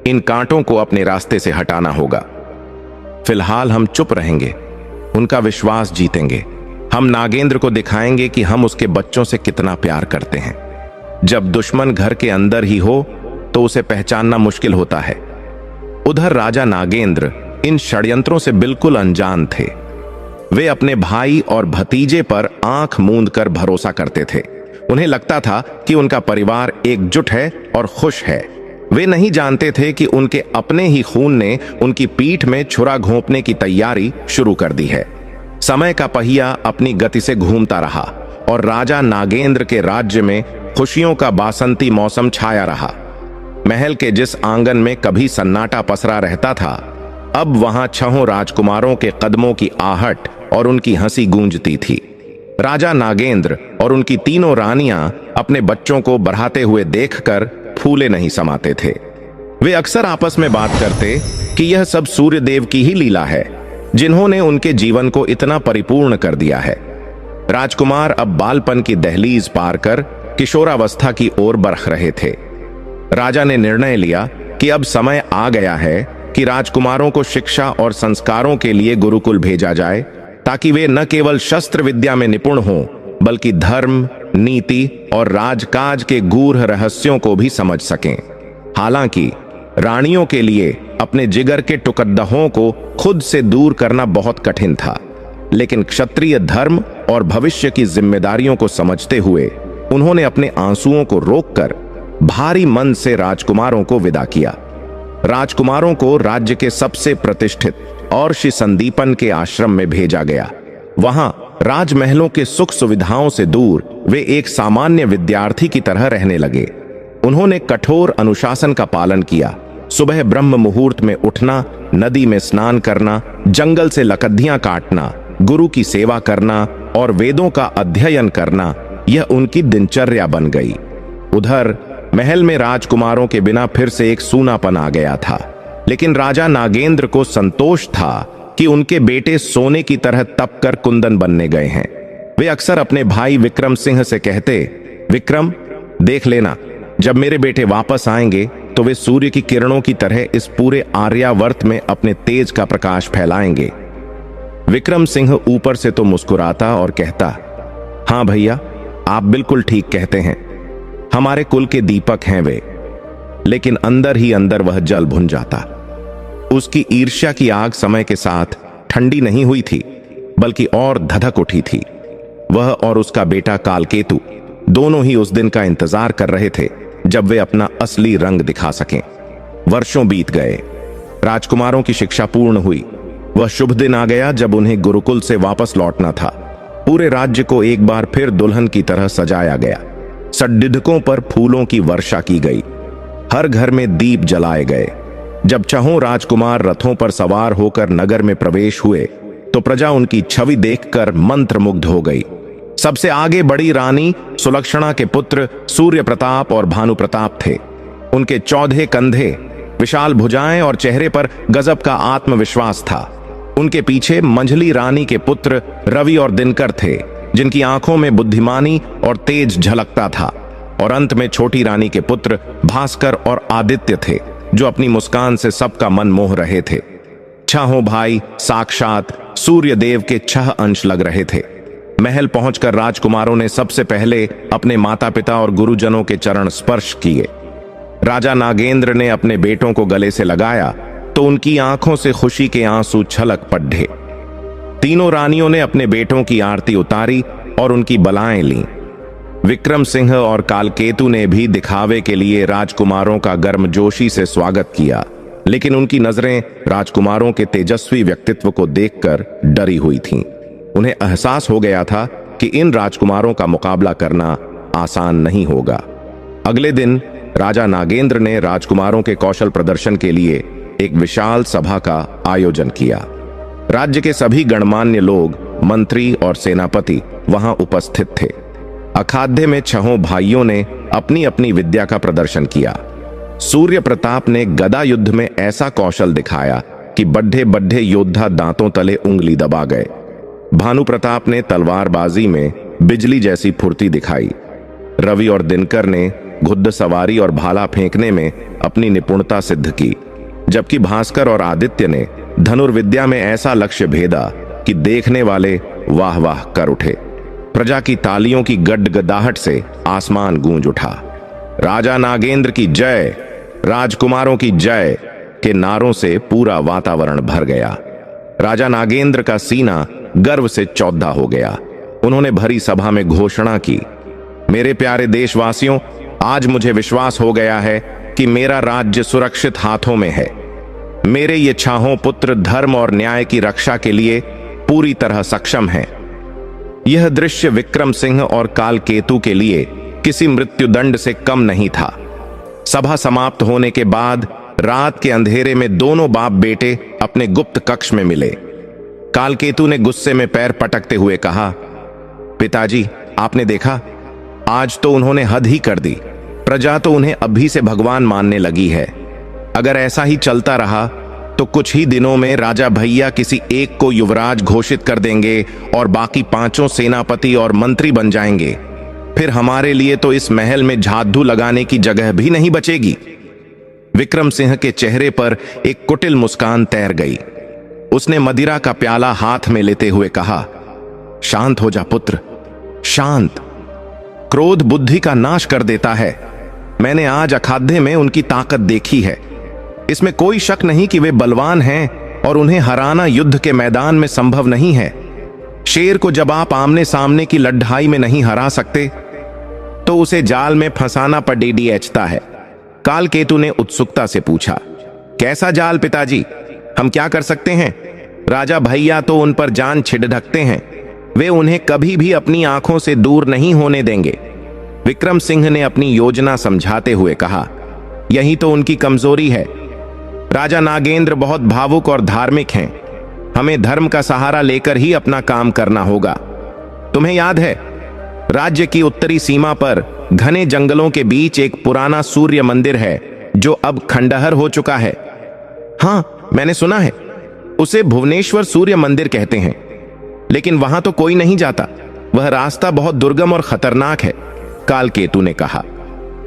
इन कांटों को अपने रास्ते से हटाना होगा। फिलहाल हम चुप रहेंगे, उनका विश्वास जीतेंगे। हम नागेंद्र को दिखाएंगे कि हम उसके बच्चों से कितना प्यार करते हैं। जब दुश्मन घर के अंदर ही हो तो उसे पहचानना मुश्किल होता है। उधर राजा नागेंद्र इन षड्यंत्रों से बिल्कुल अनजान थे। वे अपने भाई और भतीजे पर आंख मूंद कर भरोसा करते थे। उन्हें लगता था कि उनका परिवार एकजुट है और खुश है। वे नहीं जानते थे कि उनके अपने ही खून ने उनकी पीठ में छुरा घोंपने की तैयारी शुरू कर दी है। समय का पहिया अपनी गति से घूमता रहा और राजा नागेंद्र के राज्य में खुशियों का बासंती मौसम छाया रहा। महल के जिस आंगन में कभी सन्नाटा पसरा रहता था, अब वहां 6 राजकुमारों के कदमों की आहट और उनकी हंसी गूंजती थी। राजा नागेंद्र और उनकी 3 रानियां अपने बच्चों को बढ़ाते हुए देखकर फूले नहीं समाते थे। वे अक्सर आपस में बात करते कि यह सब सूर्य देव की ही लीला है, जिन्होंने उनके जीवन को इतना परिपूर्ण कर दिया है। राजकुमार अब बालपन की दहलीज पार कर किशोरावस्था की ओर बढ़ रहे थे। राजा ने निर्णय लिया कि अब समय आ गया है कि राजकुमारों को शिक्षा और संस्कारों के लिए गुरुकुल भेजा जाए, ताकि वे न केवल शस्त्र विद्या में निपुण हों, बल्कि धर्म, नीति और राजकाज के गूढ़ रहस्यों को भी समझ सकें। हालांकि रानियों के लिए अपने जिगर के टुकड़ों को खुद से दूर करना बहुत कठिन था, लेकिन क्षत्रिय धर्म और भविष्य की जिम्मेदारियों को समझते हुए उन्होंने अपने आंसुओं को रोककर भारी मन से राजकुमारों को विदा किया। राजकुमारों को राज्य के सबसे प्रतिष्ठित और श्री संदीपन के आश्रम में भेजा गया। वहां राजमहलों के सुख सुविधाओं से दूर वे एक सामान्य विद्यार्थी की तरह रहने लगे। उन्होंने कठोर अनुशासन का पालन किया। सुबह ब्रह्म मुहूर्त में उठना, नदी में स्नान करना, जंगल से लकड़ियां काटना, गुरु की सेवा करना और वेदों का अध्ययन करना, यह उनकी दिनचर्या बन गई। उधर महल में राजकुमारों के बिना फिर से एक सूनापन आ गया था, लेकिन राजा नागेंद्र को संतोष था कि उनके बेटे सोने की तरह तप कर कुंदन बनने गए हैं। वे अक्सर अपने भाई विक्रम सिंह से कहते, विक्रम, देख लेना, जब मेरे बेटे वापस आएंगे तो वे सूर्य की किरणों की तरह इस पूरे आर्यावर्त में अपने तेज का प्रकाश फैलाएंगे। विक्रम सिंह ऊपर से तो मुस्कुराता और कहता, हाँ भैया, आप बिल्कुल ठीक कहते हैं, हमारे कुल के दीपक हैं वे। लेकिन अंदर ही अंदर वह जल भुन जाता। उसकी ईर्ष्या की आग समय के साथ ठंडी नहीं हुई थी, बल्कि और धधक उठी थी। वह और उसका बेटा कालकेतु दोनों ही उस दिन का इंतजार कर रहे थे जब वे अपना असली रंग दिखा सकें। वर्षों बीत गए। राजकुमारों की शिक्षा पूर्ण हुई। वह शुभ दिन आ गया जब उन्हें गुरुकुल से वापस लौटना था। पूरे राज्य को एक बार फिर दुल्हन की तरह सजाया गया। सड्डिधकों पर फूलों की वर्षा की गई। हर घर में दीप जलाए गए। जब 6 राजकुमार रथों पर सवार होकर नगर में प्रवेश हुए तो प्रजा उनकी छवि देखकर मंत्रमुग्ध हो गई। सबसे आगे बड़ी रानी सुलक्षणा के पुत्र सूर्य प्रताप और भानु प्रताप थे। उनके 14 कंधे, विशाल भुजाएं और चेहरे पर गजब का आत्मविश्वास था। उनके पीछे मंझली रानी के पुत्र रवि और दिनकर थे, जिनकी आंखों में बुद्धिमानी और तेज झलकता था। और अंत में छोटी रानी के पुत्र भास्कर और आदित्य थे, जो अपनी मुस्कान से सबका मन मोह रहे थे। 6 भाई साक्षात सूर्य देव के 6 अंश लग रहे थे। महल पहुंचकर राजकुमारों ने सबसे पहले अपने माता पिता और गुरुजनों के चरण स्पर्श किए। राजा नागेंद्र ने अपने बेटों को गले से लगाया तो उनकी आंखों से खुशी के आंसू छलक पड़े। तीनों रानियों ने अपने बेटों की आरती उतारी और उनकी बलाएं लीं। विक्रम सिंह और कालकेतु ने भी दिखावे के लिए राजकुमारों का गर्मजोशी से स्वागत किया, लेकिन उनकी नजरें राजकुमारों के तेजस्वी व्यक्तित्व को देखकर डरी हुई थीं। उन्हें एहसास हो गया था कि इन राजकुमारों का मुकाबला करना आसान नहीं होगा। अगले दिन राजा नागेंद्र ने राजकुमारों के कौशल प्रदर्शन के लिए एक विशाल सभा का आयोजन किया। राज्य के सभी गणमान्य लोग, मंत्री और सेनापति वहां उपस्थित थे। अखाड़े में छहों भाइयों ने अपनी अपनी विद्या का प्रदर्शन किया। सूर्य प्रताप ने गदा युद्ध में ऐसा कौशल दिखाया कि बड्ढे बड्ढे योद्धा दांतों तले उंगली दबा गए। भानु प्रताप ने तलवारबाजी में बिजली जैसी फुर्ती दिखाई। रवि और दिनकर ने घुड़सवारी और भाला फेंकने में अपनी निपुणता सिद्ध की, जबकि भास्कर और आदित्य ने धनुर्विद्या में ऐसा लक्ष्य भेदा कि देखने वाले वाह वाह कर उठे। प्रजा की तालियों की गडगडाहट से आसमान गूंज उठा। राजा नागेंद्र की जय, राजकुमारों की जय के नारों से पूरा वातावरण भर गया। राजा नागेंद्र का सीना गर्व से चौधा हो गया। उन्होंने भरी सभा में घोषणा की, मेरे प्यारे देशवासियों, आज मुझे विश्वास हो गया है कि मेरा राज्य सुरक्षित हाथों में है। मेरे ये छहों पुत्र धर्म और न्याय की रक्षा के लिए पूरी तरह सक्षम हैं। यह दृश्य विक्रम सिंह और कालकेतु के लिए किसी मृत्युदंड से कम नहीं था। सभा समाप्त होने के बाद रात के अंधेरे में दोनों बाप बेटे अपने गुप्त कक्ष में मिले। कालकेतु ने गुस्से में पैर पटकते हुए कहा, पिताजी, आपने देखा, आज तो उन्होंने हद ही कर दी। प्रजा तो उन्हें अभी से भगवान मानने लगी है। अगर ऐसा ही चलता रहा तो कुछ ही दिनों में राजा भैया किसी एक को युवराज घोषित कर देंगे और बाकी पांचों सेनापति और मंत्री बन जाएंगे। फिर हमारे लिए तो इस महल में झाड़ू लगाने की जगह भी नहीं बचेगी। विक्रम सिंह के चेहरे पर एक कुटिल मुस्कान तैर गई। उसने मदिरा का प्याला हाथ में लेते हुए कहा, शांत हो जा पुत्र, शांत। क्रोध बुद्धि का नाश कर देता है। मैंने आज अखाड़े में उनकी ताकत देखी है। इसमें कोई शक नहीं कि वे बलवान हैं और उन्हें हराना युद्ध के मैदान में संभव नहीं है। शेर को जब आप आमने सामने की लड़ाई में नहीं हरा सकते तो उसे जाल में फंसाना पड़ेगा है। कालकेतु ने उत्सुकता से पूछा, कैसा जाल पिताजी? हम क्या कर सकते हैं? राजा भैया तो उन पर जान छिड़कते हैं। वे उन्हें कभी भी अपनी आंखों से दूर नहीं होने देंगे। विक्रम सिंह ने अपनी योजना समझाते हुए कहा, यही तो उनकी कमजोरी है। राजा नागेंद्र बहुत भावुक और धार्मिक हैं। हमें धर्म का सहारा लेकर ही अपना काम करना होगा। तुम्हें याद है, राज्य की उत्तरी सीमा पर घने जंगलों के बीच एक पुराना सूर्य मंदिर है जो अब खंडहर हो चुका है। हाँ, मैंने सुना है। उसे भुवनेश्वर सूर्य मंदिर कहते हैं, लेकिन वहां तो कोई नहीं जाता। वह रास्ता बहुत दुर्गम और खतरनाक है, कालकेतु ने कहा।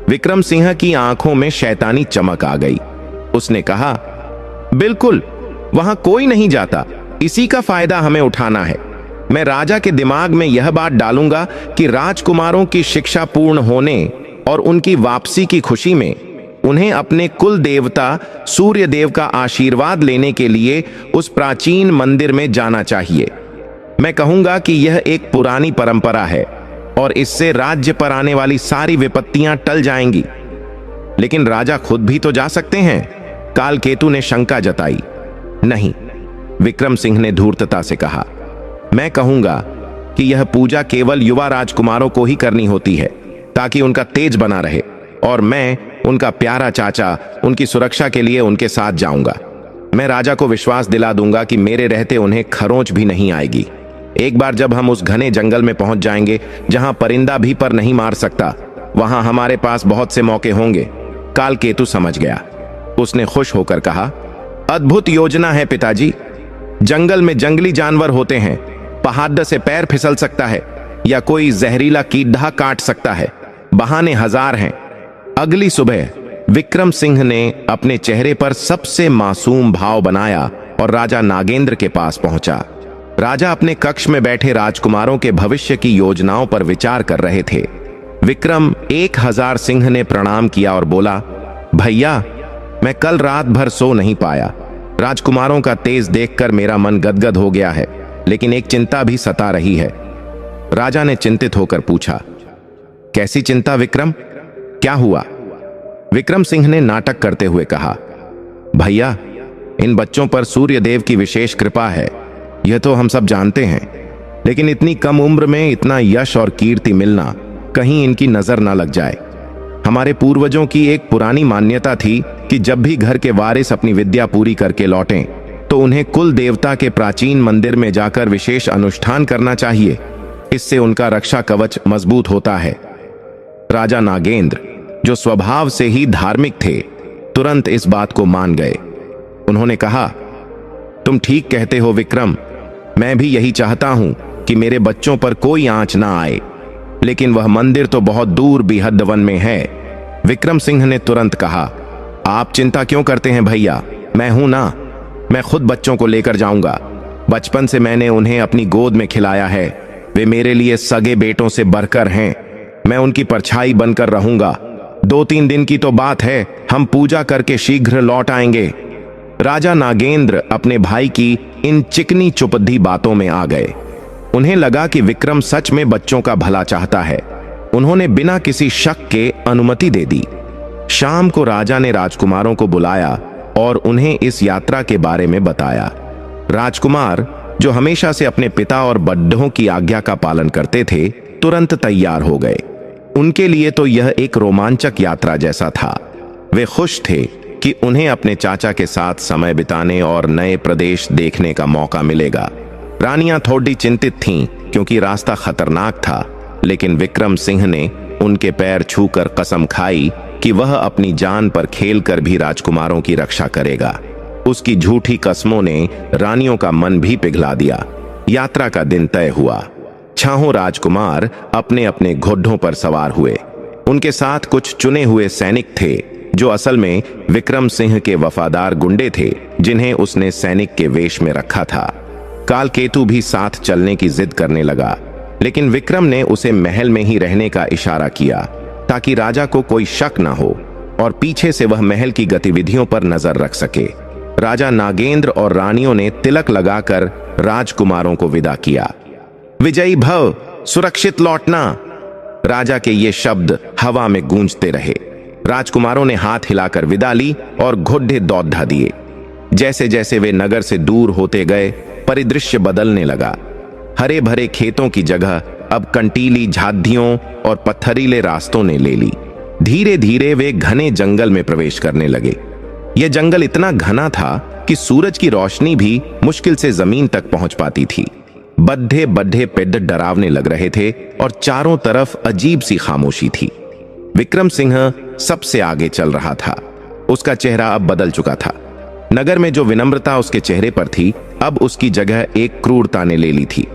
विक्रम सिंह की आंखों में शैतानी चमक आ गई। उसने कहा, बिल्कुल, वहां कोई नहीं जाता। इसी का फायदा हमें उठाना है। मैं राजा के दिमाग में यह बात डालूंगा कि राजकुमारों की शिक्षा पूर्ण होने और उनकी वापसी की खुशी में उन्हें अपने कुल देवता सूर्य देव का आशीर्वाद लेने के लिए उस प्राचीन मंदिर में जाना चाहिए। मैं कहूंगा कि यह एक पुरानी परंपरा है और इससे राज्य पर आने वाली सारी विपत्तियां टल जाएंगी। लेकिन राजा खुद भी तो जा सकते हैं, कालकेतु ने शंका जताई। नहीं, विक्रम सिंह ने धूर्तता से कहा, मैं कहूंगा कि यह पूजा केवल युवा राजकुमारों को ही करनी होती है ताकि उनका तेज बना रहे, और मैं उनका प्यारा चाचा उनकी सुरक्षा के लिए उनके साथ जाऊंगा। मैं राजा को विश्वास दिला दूंगा कि मेरे रहते उन्हें खरोंच भी नहीं आएगी। एक बार जब हम उस घने जंगल में पहुंच जाएंगे जहां परिंदा भी पर नहीं मार सकता, वहां हमारे पास बहुत से मौके होंगे। कालकेतु समझ गया। उसने खुश होकर कहा, अद्भुत योजना है पिताजी। जंगल में जंगली जानवर होते हैं, पहाड़ से पैर फिसल सकता है या कोई जहरीला कीड़ा काट सकता है। बहाने हजार हैं। अगली सुबह विक्रम सिंह ने अपने चेहरे पर सबसे मासूम भाव बनाया और राजा नागेंद्र के पास पहुंचा। राजा अपने कक्ष में बैठे राजकुमारों के भविष्य की योजनाओं पर विचार कर रहे थे। विक्रम 1000 सिंह ने प्रणाम किया और बोला, भैया, मैं कल रात भर सो नहीं पाया। राजकुमारों का तेज देखकर मेरा मन गदगद हो गया है, लेकिन एक चिंता भी सता रही है। राजा ने चिंतित होकर पूछा, कैसी चिंता विक्रम, क्या हुआ? विक्रम सिंह ने नाटक करते हुए कहा, भैया, इन बच्चों पर सूर्य देव की विशेष कृपा है, यह तो हम सब जानते हैं, लेकिन इतनी कम उम्र में इतना यश और कीर्ति मिलना, कहीं इनकी नजर न लग जाए। हमारे पूर्वजों की एक पुरानी मान्यता थी कि जब भी घर के वारिस अपनी विद्या पूरी करके लौटें तो उन्हें कुल देवता के प्राचीन मंदिर में जाकर विशेष अनुष्ठान करना चाहिए। इससे उनका रक्षा कवच मजबूत होता है। राजा नागेंद्र, जो स्वभाव से ही धार्मिक थे, तुरंत इस बात को मान गए। उन्होंने कहा, तुम ठीक कहते हो विक्रम, मैं भी यही चाहता हूं कि मेरे बच्चों पर कोई आंच ना आए, लेकिन वह मंदिर तो बहुत दूर बिहद वन में है। विक्रम सिंह ने तुरंत कहा, आप चिंता क्यों करते हैं भैया, मैं हूं ना, मैं खुद बच्चों को लेकर जाऊंगा। बचपन से मैंने उन्हें अपनी गोद में खिलाया है, वे मेरे लिए सगे बेटों से बढ़कर हैं। मैं उनकी परछाई बनकर रहूंगा। 2-3 दिन की तो बात है, हम पूजा करके शीघ्र लौट आएंगे। राजा नागेंद्र अपने भाई की इन चिकनी चुपद्दी बातों में आ गए। उन्हें लगा कि विक्रम सच में बच्चों का भला चाहता है। उन्होंने बिना किसी शक के अनुमति दे दी। शाम को राजा ने राजकुमारों को बुलाया और उन्हें इस यात्रा के बारे में बताया। राजकुमार, जो हमेशा से अपने पिता और बड़ों की आज्ञा का पालन करते थे, तुरंत तैयार हो गए। उनके लिए तो यह एक रोमांचक यात्रा जैसा था। वे खुश थे कि उन्हें अपने चाचा के साथ समय बिताने और नए प्रदेश देखने का मौका मिलेगा। रानियां थोड़ी चिंतित थीं क्योंकि रास्ता खतरनाक था, लेकिन विक्रम सिंह ने उनके पैर छूकर कसम खाई कि वह अपनी जान पर खेलकर भी राजकुमारों की रक्षा करेगा। उसकी झूठी कसमों ने रानियों का मन भी पिघला दिया। यात्रा का दिन तय हुआ। छहों राजकुमार अपने अपने घोड़ों पर सवार हुए। उनके साथ कुछ चुने हुए सैनिक थे, जो असल में विक्रम सिंह के वफादार गुंडे थे, जिन्हें उसने सैनिक के वेश में रखा था। कालकेतु भी साथ चलने की जिद करने लगा, लेकिन विक्रम ने उसे महल में ही रहने का इशारा किया ताकि राजा को कोई शक न हो और पीछे से वह महल की गतिविधियों पर नजर रख सके। राजा नागेंद्र और रानियों ने तिलक लगाकर राजकुमारों को विदा किया। विजयी भव, सुरक्षित लौटना। राजा के ये शब्द हवा में गूंजते रहे। राजकुमारों ने हाथ हिलाकर विदा ली और घोड़े दौड़ा दिए। जैसे जैसे वे नगर से दूर होते गए, परिदृश्य बदलने लगा। हरे भरे खेतों की जगह अब कंटीली झाड़ियों और पत्थरीले रास्तों ने ले ली। धीरे धीरे वे घने जंगल में प्रवेश करने लगे। यह जंगल इतना घना था कि सूरज की रोशनी भी मुश्किल से जमीन तक पहुंच पाती थी। बड्ढे बड्ढे पेड़ डरावने लग रहे थे और चारों तरफ अजीब सी खामोशी थी। विक्रम सिंह सबसे आगे चल रहा था। उसका चेहरा अब बदल चुका था। नगर में जो विनम्रता उसके चेहरे पर थी, अब उसकी जगह एक क्रूरता ने ले ली थी।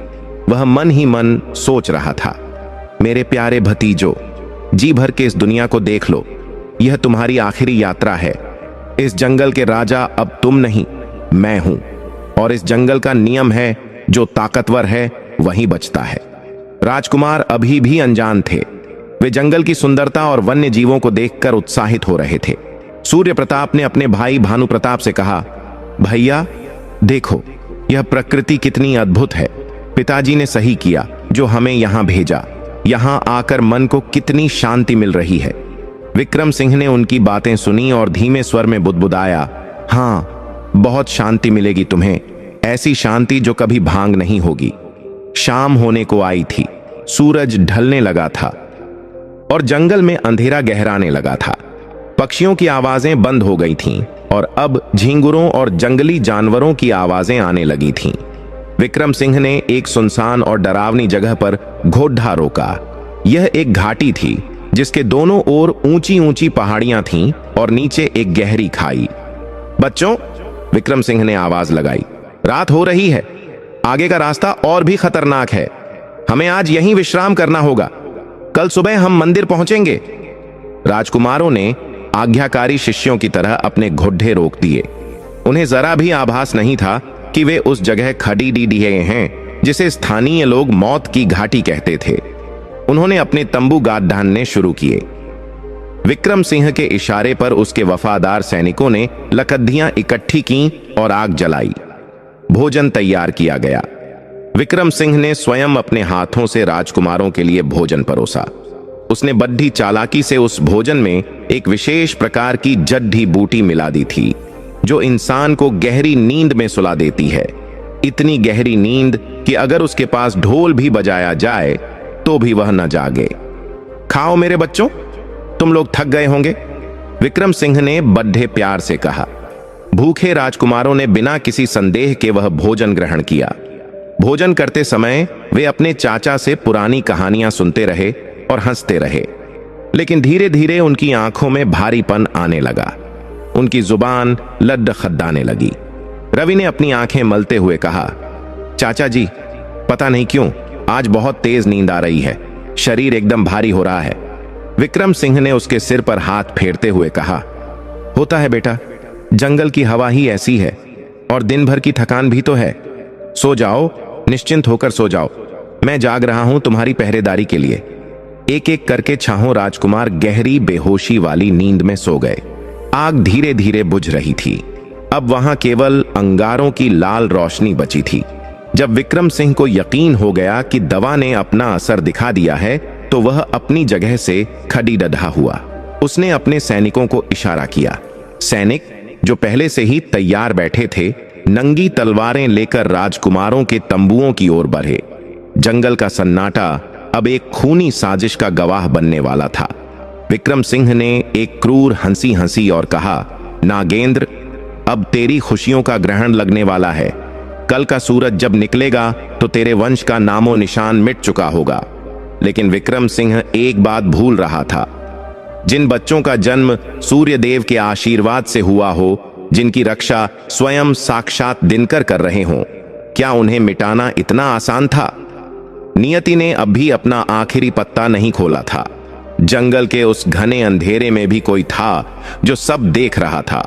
वह मन ही मन सोच रहा था, मेरे प्यारे भतीजों, जी भर के इस दुनिया को देख लो। यह तुम्हारी आखिरी यात्रा है। इस जंगल के राजा अब तुम नहीं, मैं हूं। और इस जंगल का नियम है, जो ताकतवर है वही बचता है। राजकुमार अभी भी अनजान थे। वे जंगल की सुंदरता और वन्य जीवों को देखकर उत्साहित हो रहे थे। सूर्य प्रताप ने अपने भाई भानु प्रताप से कहा, भैया देखो, यह प्रकृति कितनी अद्भुत है। पिताजी ने सही किया जो हमें यहां भेजा। यहां आकर मन को कितनी शांति मिल रही है। विक्रम सिंह ने उनकी बातें सुनी और धीमे स्वर में बुदबुदाया, हाँ, बहुत शांति मिलेगी तुम्हें, ऐसी शांति जो कभी भांग नहीं होगी। शाम होने को आई थी। सूरज ढलने लगा था और जंगल में अंधेरा गहराने लगा था। पक्षियों की आवाजें बंद हो गई थीं और अब झींगुरों और जंगली जानवरों की आवाजें आने लगी थीं। विक्रम सिंह ने एक सुनसान और डरावनी जगह पर घोड़ा रोका। यह एक घाटी थी जिसके दोनों ओर ऊंची ऊंची पहाड़ियां थीं और नीचे एक गहरी खाई। बच्चों, विक्रम सिंह ने आवाज लगाई, रात हो रही है। आगे का रास्ता और भी खतरनाक है। हमें आज यहीं विश्राम करना होगा। कल सुबह हम मंदिर पहुंचेंगे। राजकुमारों ने आज्ञाकारी शिष्यों की तरह अपने घोड़े रोक दिए। उन्हें जरा भी आभास नहीं था कि वे उस जगह खड़ी डीडीए हैं जिसे स्थानीय लोग मौत की घाटी कहते थे। उन्होंने अपने तंबू गाद डालने शुरू किए। विक्रम सिंह के इशारे पर उसके वफादार सैनिकों ने लकड़ियां इकट्ठी की और आग जलाई। भोजन तैयार किया गया। विक्रम सिंह ने स्वयं अपने हाथों से राजकुमारों के लिए भोजन परोसा। उसने बड़ी चालाकी से उस भोजन में एक विशेष प्रकार की जड्ढी बूटी मिला दी थी जो इंसान को गहरी नींद में सुला देती है। इतनी गहरी नींद कि अगर उसके पास ढोल भी बजाया जाए तो भी वह न जागे। खाओ मेरे बच्चों, तुम लोग थक गए होंगे, विक्रम सिंह ने बड़े प्यार से कहा। भूखे राजकुमारों ने बिना किसी संदेह के वह भोजन ग्रहण किया। भोजन करते समय वे अपने चाचा से पुरानी कहानियां सुनते रहे और हंसते रहे, लेकिन धीरे धीरे उनकी आंखों में भारीपन आने लगा। उनकी जुबान लड्ड खद्दाने लगी। रवि ने अपनी आंखें मलते हुए कहा, चाचा जी, पता नहीं क्यों आज बहुत तेज नींद आ रही है, शरीर एकदम भारी हो रहा है। विक्रम सिंह ने उसके सिर पर हाथ फेरते हुए कहा, होता है बेटा, जंगल की हवा ही ऐसी है और दिन भर की थकान भी तो है। सो जाओ, निश्चिंत होकर सो जाओ, मैं जाग रहा हूं तुम्हारी पहरेदारी के लिए। एक एक करके छहों राजकुमार गहरी बेहोशी वाली नींद में सो गए। आग धीरे धीरे बुझ रही थी। अब वहां केवल अंगारों की लाल रोशनी बची थी। जब विक्रम सिंह को यकीन हो गया कि दवा ने अपना असर दिखा दिया है तो वह अपनी जगह से खड़ी डढ़ा हुआ। उसने अपने सैनिकों को इशारा किया। सैनिक जो पहले से ही तैयार बैठे थे, नंगी तलवारें लेकर राजकुमारों के तंबुओं की ओर बढ़े। जंगल का सन्नाटा अब एक खूनी साजिश का गवाह बनने वाला था। विक्रम सिंह ने एक क्रूर हंसी हंसी और कहा, नागेंद्र, अब तेरी खुशियों का ग्रहण लगने वाला है। कल का सूरज जब निकलेगा तो तेरे वंश का नामो निशान मिट चुका होगा। लेकिन विक्रम सिंह एक बात भूल रहा था। जिन बच्चों का जन्म सूर्य देव के आशीर्वाद से हुआ हो, जिनकी रक्षा स्वयं साक्षात दिनकर कर रहे हों, क्या उन्हें मिटाना इतना आसान था? नियति ने अब भी अपना आखिरी पत्ता नहीं खोला था। जंगल के उस घने अंधेरे में भी कोई था जो सब देख रहा था।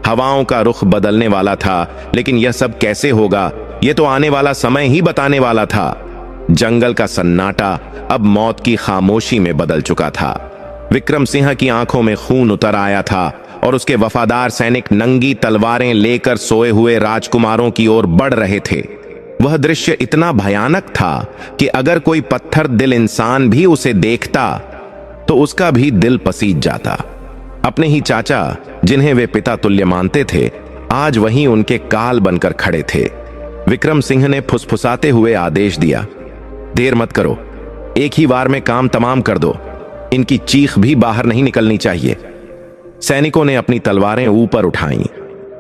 हवाओं का रुख बदलने वाला था, लेकिन यह सब कैसे होगा, यह तो आने वाला समय ही बताने वाला था। जंगल का सन्नाटा अब मौत की खामोशी में बदल चुका था। विक्रम सिंह की आंखों में खून उतर आया था और उसके वफादार सैनिक नंगी तलवारें लेकर सोए हुए राजकुमारों की ओर बढ़ रहे थे। वह दृश्य इतना भयानक था कि अगर कोई पत्थर दिल इंसान भी उसे देखता तो उसका भी दिल पसीज जाता। अपने ही चाचा, जिन्हें वे पिता तुल्य मानते थे, आज वहीं उनके काल बनकर खड़े थे। विक्रम सिंह ने फुसफुसाते हुए आदेश दिया, देर मत करो, एक ही बार में काम तमाम कर दो। इनकी चीख भी बाहर नहीं निकलनी चाहिए। सैनिकों ने अपनी तलवारें ऊपर उठाईं।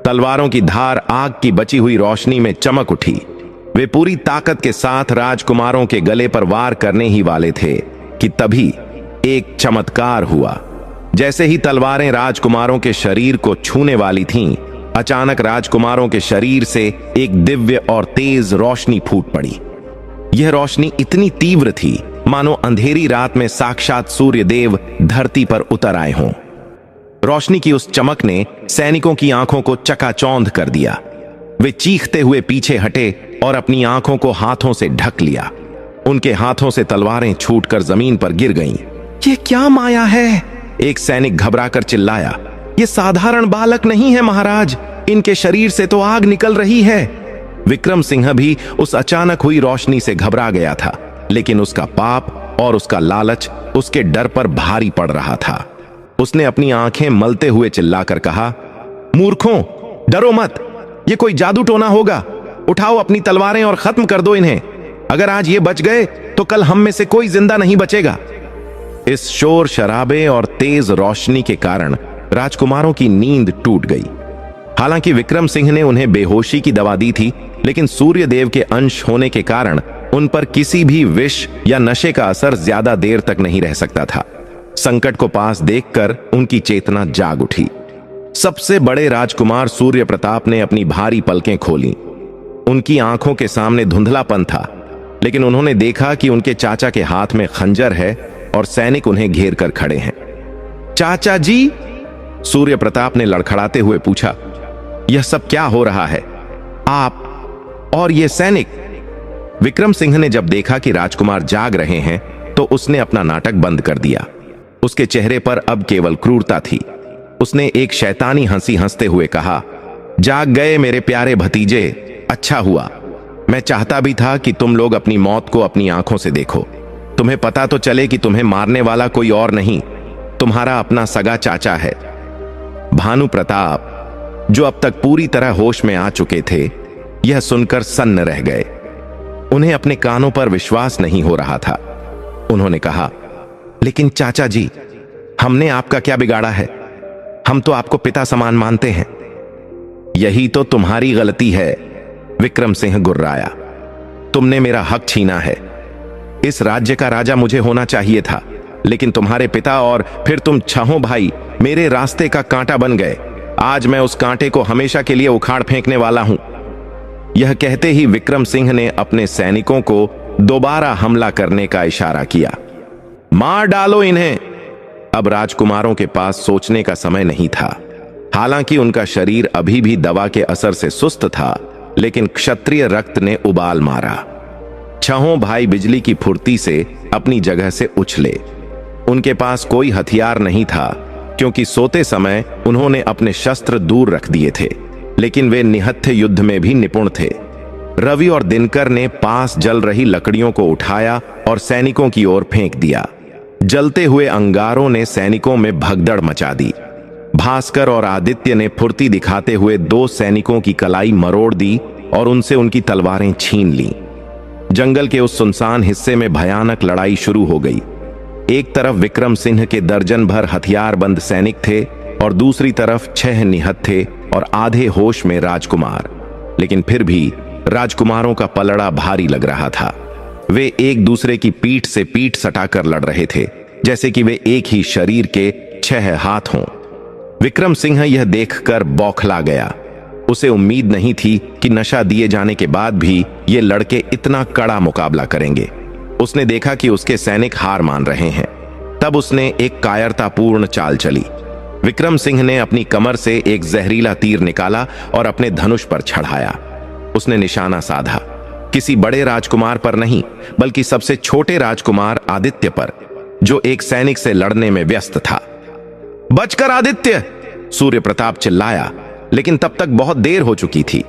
तलवारों की धार आग की बची हुई रोशनी में चमक उठी। वे पूरी ताकत के साथ राजकुमारों के गले पर वार करने ही वाले थे कि तभी एक चमत्कार हुआ। जैसे ही तलवारें राजकुमारों के शरीर को छूने वाली थीं, अचानक राजकुमारों के शरीर से एक दिव्य और तेज रोशनी फूट पड़ी। यह रोशनी इतनी तीव्र थी मानो अंधेरी रात में साक्षात सूर्य देव धरती पर उतर आए हों। रोशनी की उस चमक ने सैनिकों की आंखों को चकाचौंध कर दिया। वे चीखते हुए पीछे हटे और अपनी आंखों को हाथों से ढक लिया। उनके हाथों से तलवारें छूटकर जमीन पर गिर गईं। ये क्या माया है? एक सैनिक घबराकर चिल्लाया। ये साधारण बालक नहीं है महाराज, इनके शरीर से तो आग निकल रही है। विक्रम सिंह भी उस अचानक हुई रोशनी से घबरा गया था, लेकिन उसका पाप और उसका लालच उसके डर पर भारी पड़ रहा था। उसने अपनी आंखें मलते हुए चिल्लाकर कहा, मूर्खों, डरो मत, ये कोई जादू टोना होगा। उठाओ अपनी तलवारें और खत्म कर दो इन्हें। अगर आज ये बच गए तो कल हम में से कोई जिंदा नहीं बचेगा। इस शोर शराबे और तेज रोशनी के कारण राजकुमारों की नींद टूट गई। हालांकि विक्रम सिंह ने उन्हें बेहोशी की दवा दी थी, लेकिन सूर्य देव के अंश होने के कारण उन पर किसी भी विष या नशे का असर ज्यादा देर तक नहीं रह सकता था। संकट को पास देखकर उनकी चेतना जाग उठी। सबसे बड़े राजकुमार सूर्य प्रताप ने अपनी भारी पलकें खोली। उनकी आंखों के सामने धुंधलापन था, लेकिन उन्होंने देखा कि उनके चाचा के हाथ में खंजर है और सैनिक उन्हें घेर कर खड़े हैं। चाचा जी, सूर्य प्रताप ने लड़खड़ाते हुए पूछा, यह सब क्या हो रहा है? और ये सैनिक। विक्रम सिंह ने जब देखा कि राजकुमार जाग रहे हैं तो उसने अपना नाटक बंद कर दिया। उसके चेहरे पर अब केवल क्रूरता थी। उसने एक शैतानी हंसी हंसते हुए कहा, जाग गए मेरे प्यारे भतीजे, अच्छा हुआ। मैं चाहता भी था कि तुम लोग अपनी मौत को अपनी आंखों से देखो। तुम्हें पता तो चले कि तुम्हें मारने वाला कोई और नहीं, तुम्हारा अपना सगा चाचा है। भानु प्रताप, जो अब तक पूरी तरह होश में आ चुके थे, यह सुनकर सन्न रह गए। उन्हें अपने कानों पर विश्वास नहीं हो रहा था। उन्होंने कहा, लेकिन चाचा जी, हमने आपका क्या बिगाड़ा है? हम तो आपको पिता समान मानते हैं। यही तो तुम्हारी गलती है, विक्रम सिंह गुर्राया। तुमने मेरा हक छीना है। इस राज्य का राजा मुझे होना चाहिए था, लेकिन तुम्हारे पिता और फिर तुम छहों भाई मेरे रास्ते का कांटा बन गए। आज मैं उस कांटे को हमेशा के लिए उखाड़ फेंकने वाला हूं। यह कहते ही विक्रम सिंह ने अपने सैनिकों को दोबारा हमला करने का इशारा किया। मार डालो इन्हें। अब राजकुमारों के पास सोचने का समय नहीं था। हालांकि उनका शरीर अभी भी दवा के असर से सुस्त था, लेकिन क्षत्रिय रक्त ने उबाल मारा। छहों भाई बिजली की फुर्ती से अपनी जगह से उछले। उनके पास कोई हथियार नहीं था, क्योंकि सोते समय उन्होंने अपने शस्त्र दूर रख दिए थे, लेकिन वे निहत्थे युद्ध में भी निपुण थे। रवि और दिनकर ने पास जल रही लकड़ियों को उठाया और सैनिकों की ओर फेंक दिया। जलते हुए अंगारों ने सैनिकों में भगदड़ मचा दी। भास्कर और आदित्य ने फुर्ती दिखाते हुए 2 सैनिकों की कलाई मरोड़ दी और उनसे उनकी तलवारें छीन लीं। जंगल के उस सुनसान हिस्से में भयानक लड़ाई शुरू हो गई। एक तरफ विक्रम सिंह के दर्जन भर हथियारबंद सैनिक थे और दूसरी तरफ 6 निहत्थे और आधे होश में राजकुमार। लेकिन फिर भी राजकुमारों का पलड़ा भारी लग रहा था। वे एक दूसरे की पीठ से पीठ सटाकर लड़ रहे थे, जैसे कि वे एक ही शरीर के 6 हाथ हों। विक्रम सिंह यह देखकर बौखला गया। उसे उम्मीद नहीं थी कि नशा दिए जाने के बाद भी ये लड़के इतना कड़ा मुकाबला करेंगे। उसने देखा कि उसके सैनिक हार मान रहे हैं। तब उसने एक कायरतापूर्ण चाल चली। विक्रम सिंह ने अपनी कमर से एक जहरीला तीर निकाला और अपने धनुष पर चढ़ाया। उसने निशाना साधा, किसी बड़े राजकुमार पर नहीं, बल्कि सबसे छोटे राजकुमार आदित्य पर, जो एक सैनिक से लड़ने में व्यस्त था। बचकर आदित्य! सूर्य प्रताप चिल्लाया, लेकिन तब तक बहुत देर हो चुकी थी।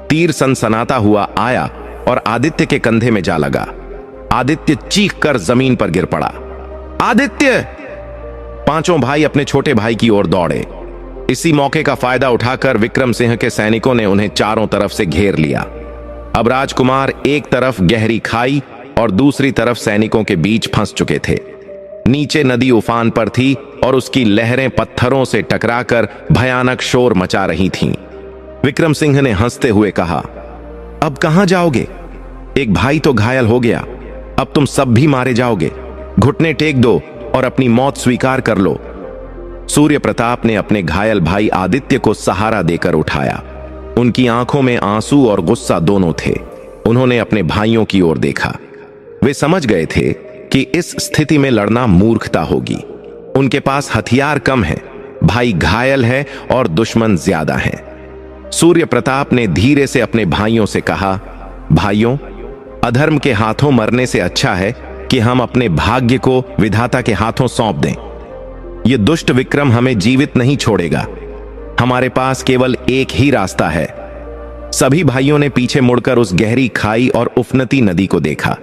तीर सनसनाता हुआ आया और आदित्य के कंधे में जा लगा। आदित्य चीखकर जमीन पर गिर पड़ा। आदित्य! पांचों भाई अपने छोटे भाई की ओर दौड़े। इसी मौके का फायदा उठाकर विक्रम सिंह के सैनिकों ने उन्हें चारों तरफ से घेर लिया। अब राजकुमार एक तरफ गहरी खाई और दूसरी तरफ सैनिकों के बीच फंस चुके थे। नीचे नदी उफान पर थी और उसकी लहरें पत्थरों से टकराकर भयानक शोर मचा रही थीं। विक्रम सिंह ने हंसते हुए कहा, अब कहां जाओगे? एक भाई तो घायल हो गया, अब तुम सब भी मारे जाओगे। घुटने टेक दो और अपनी मौत स्वीकार कर लो। सूर्य प्रताप ने अपने घायल भाई आदित्य को सहारा देकर उठाया। उनकी आंखों में आंसू और गुस्सा दोनों थे। उन्होंने अपने भाइयों की ओर देखा। वे समझ गए थे कि इस स्थिति में लड़ना मूर्खता होगी। उनके पास हथियार कम है, भाई घायल है और दुश्मन ज्यादा है। सूर्य प्रताप ने धीरे से अपने भाइयों से कहा, भाइयों, अधर्म के हाथों मरने से अच्छा है कि हम अपने भाग्य को विधाता के हाथों सौंप दें। यह दुष्ट विक्रम हमें जीवित नहीं छोड़ेगा। हमारे पास केवल एक ही रास्ता है। सभी भाइयों ने पीछे मुड़कर उस गहरी खाई और उफनती नदी को देखा।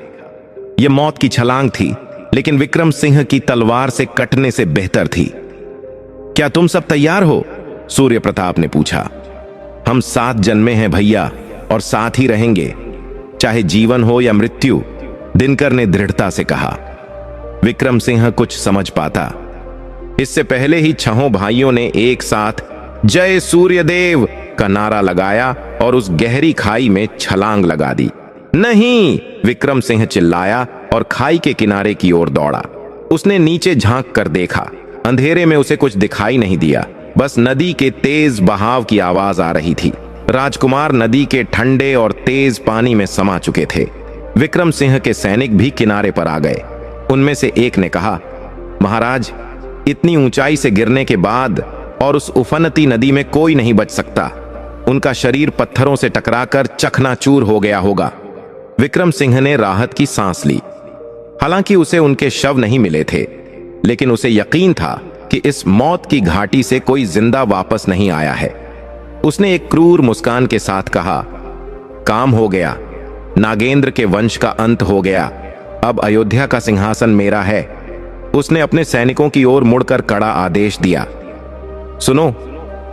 यह मौत की छलांग थी, लेकिन विक्रम सिंह की तलवार से कटने से बेहतर थी। क्या तुम सब तैयार हो? सूर्य प्रताप ने पूछा। हम 7 जन्मे हैं भैया, और साथ ही रहेंगे, चाहे जीवन हो या मृत्यु, दिनकर ने दृढ़ता से कहा। विक्रम सिंह कुछ समझ पाता। इससे पहले ही 6 भाइयों ने एक साथ जय सूर्यदेव का नारा लगाया और उस गहरी खाई में छलांग लगा दी। नहीं! विक्रम सिंह चिल्लाया और खाई के किनारे की ओर दौड़ा। उसने नीचे झांक कर देखा। अंधेरे में उसे कुछ दिखाई नहीं दिया, बस नदी के तेज बहाव की आवाज आ रही थी। राजकुमार नदी के ठंडे और तेज पानी में समा चुके थे। विक्रम सिंह के सैनिक भी किनारे पर आ गए। उनमें से एक ने कहा, महाराज, इतनी ऊंचाई से गिरने के बाद और उस उफनती नदी में कोई नहीं बच सकता। उनका शरीर पत्थरों से टकराकर चकनाचूर हो गया होगा। विक्रम सिंह ने राहत की सांस ली। हालांकि उसे उनके शव नहीं मिले थे, लेकिन उसे यकीन था कि इस मौत की घाटी से कोई जिंदा वापस नहीं आया है। उसने एक क्रूर मुस्कान के साथ कहा, काम हो गया, नागेंद्र के वंश का अंत हो गया, अब अयोध्या का सिंहासन मेरा है। उसने अपने सैनिकों की ओर मुड़कर कड़ा आदेश दिया, सुनो,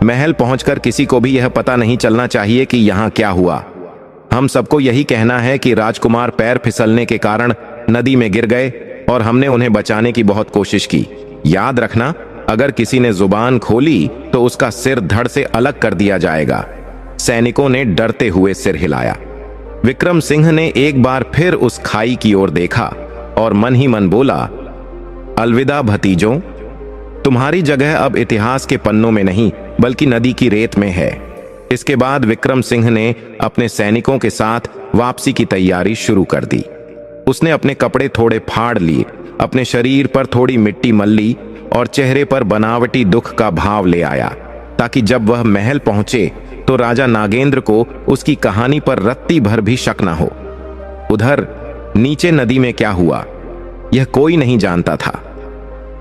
महल पहुंचकर किसी को भी यह पता नहीं चलना चाहिए कि यहां क्या हुआ। हम सबको यही कहना है कि राजकुमार पैर फिसलने के कारण नदी में गिर गए और हमने उन्हें बचाने की बहुत कोशिश की। याद रखना, अगर किसी ने जुबान खोली तो उसका सिर धड़ से अलग कर दिया जाएगा। सैनिकों ने डरते हुए सिर हिलाया। विक्रम सिंह ने एक बार फिर उस खाई की ओर देखा और मन ही मन बोला, अलविदा भतीजों, तुम्हारी जगह अब इतिहास के पन्नों में नहीं बल्कि नदी की रेत में है। इसके बाद विक्रम सिंह ने अपने सैनिकों के साथ वापसी की तैयारी शुरू कर दी। उसने अपने कपड़े थोड़े फाड़ लिए, अपने शरीर पर थोड़ी मिट्टी मल ली और चेहरे पर बनावटी दुख का भाव ले आया, ताकि जब वह महल पहुंचे तो राजा नागेंद्र को उसकी कहानी पर रत्ती भर भी शक न हो। उधर नीचे नदी में क्या हुआ, यह कोई नहीं जानता था।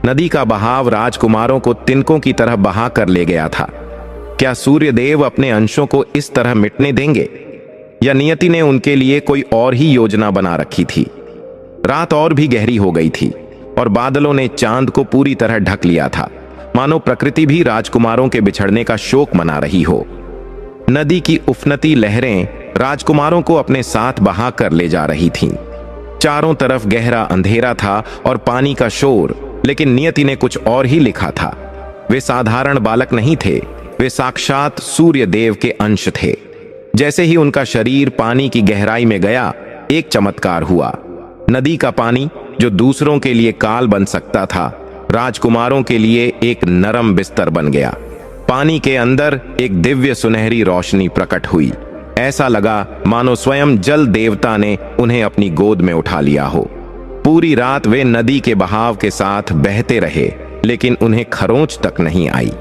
नदी का बहाव राजकुमारों को तिनकों की तरह बहा कर ले गया था। क्या सूर्यदेव अपने अंशों को इस तरह मिटने देंगे, या नियति ने उनके लिए कोई और ही योजना बना रखी थी? रात और भी गहरी हो गई थी और बादलों ने चांद को पूरी तरह ढक लिया था, मानो प्रकृति भी राजकुमारों के बिछड़ने का शोक मना रही हो। नदी की उफनती लहरें राजकुमारों को अपने साथ बहा कर ले जा रही थीं। चारों तरफ गहरा अंधेरा था और पानी का शोर, लेकिन नियति ने कुछ और ही लिखा था। वे साधारण बालक नहीं थे, वे साक्षात सूर्य देव के अंश थे। जैसे ही उनका शरीर पानी की गहराई में गया, एक चमत्कार हुआ। नदी का पानी, जो दूसरों के लिए काल बन सकता था, राजकुमारों के लिए एक नरम बिस्तर बन गया। पानी के अंदर एक दिव्य सुनहरी रोशनी प्रकट हुई। ऐसा लगा मानो स्वयं जल देवता ने उन्हें अपनी गोद में उठा लिया हो। पूरी रात वे नदी के बहाव के साथ बहते रहे, लेकिन उन्हें खरोंच तक नहीं आई।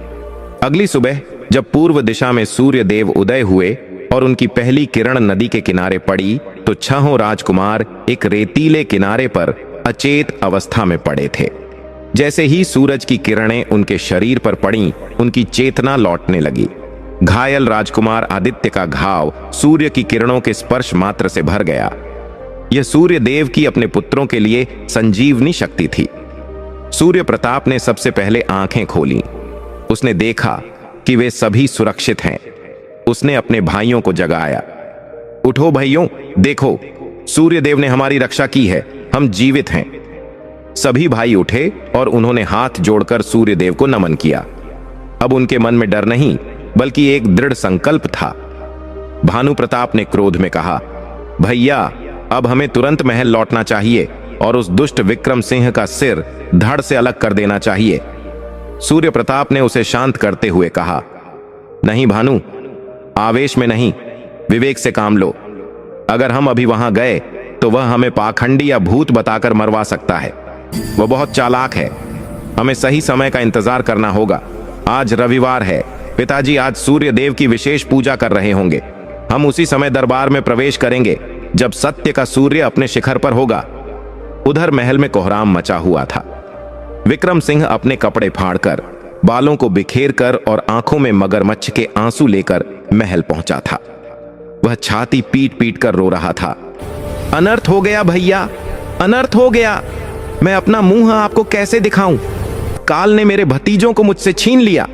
अगली सुबह जब पूर्व दिशा में सूर्य देव उदय हुए और उनकी पहली किरण नदी के किनारे पड़ी, तो छहों राजकुमार एक रेतीले किनारे पर अचेत अवस्था में पड़े थे। जैसे ही सूरज की किरणें उनके शरीर पर पड़ीं, उनकी चेतना लौटने लगी। घायल राजकुमार आदित्य का घाव सूर्य की किरणों के स्पर्श मात्र से भर गया। यह सूर्य देव की अपने पुत्रों के लिए संजीवनी शक्ति थी। सूर्य प्रताप ने सबसे पहले आंखें खोली। उसने देखा कि वे सभी सुरक्षित हैं। उसने अपने भाइयों को जगाया, उठो भाइयों, देखो, सूर्य देव ने हमारी रक्षा की है, हम जीवित हैं। सभी भाई उठे और उन्होंने हाथ जोड़कर सूर्य देव को नमन किया। अब उनके मन में डर नहीं बल्कि एक दृढ़ संकल्प था। भानु प्रताप ने क्रोध में कहा, भैया, अब हमें तुरंत महल लौटना चाहिए और उस दुष्ट विक्रम सिंह का सिर धड़ से अलग कर देना चाहिए। सूर्य प्रताप ने उसे शांत करते हुए कहा, नहीं भानु, आवेश में नहीं, विवेक से काम लो। अगर हम अभी वहां गए तो वह हमें पाखंडी या भूत बताकर मरवा सकता है। वह बहुत चालाक है। हमें सही समय का इंतजार करना होगा। आज रविवार है, पिताजी आज सूर्य देव की विशेष पूजा कर रहे होंगे। हम उसी समय दरबार में प्रवेश करेंगे जब सत्य का सूर्य अपने शिखर पर होगा। उधर महल में कोहराम मचा हुआ था। विक्रम सिंह अपने कपड़े फाड़कर, बालों को बिखेर कर और आंखों में मगरमच्छ के आंसू लेकर महल पहुंचा था। वह छाती पीट पीट कर रो रहा था। अनर्थ हो गया भैया, अनर्थ हो गया। मैं अपना मुंह आपको कैसे दिखाऊं? काल ने मेरे भतीजों को मुझसे छीन लिया।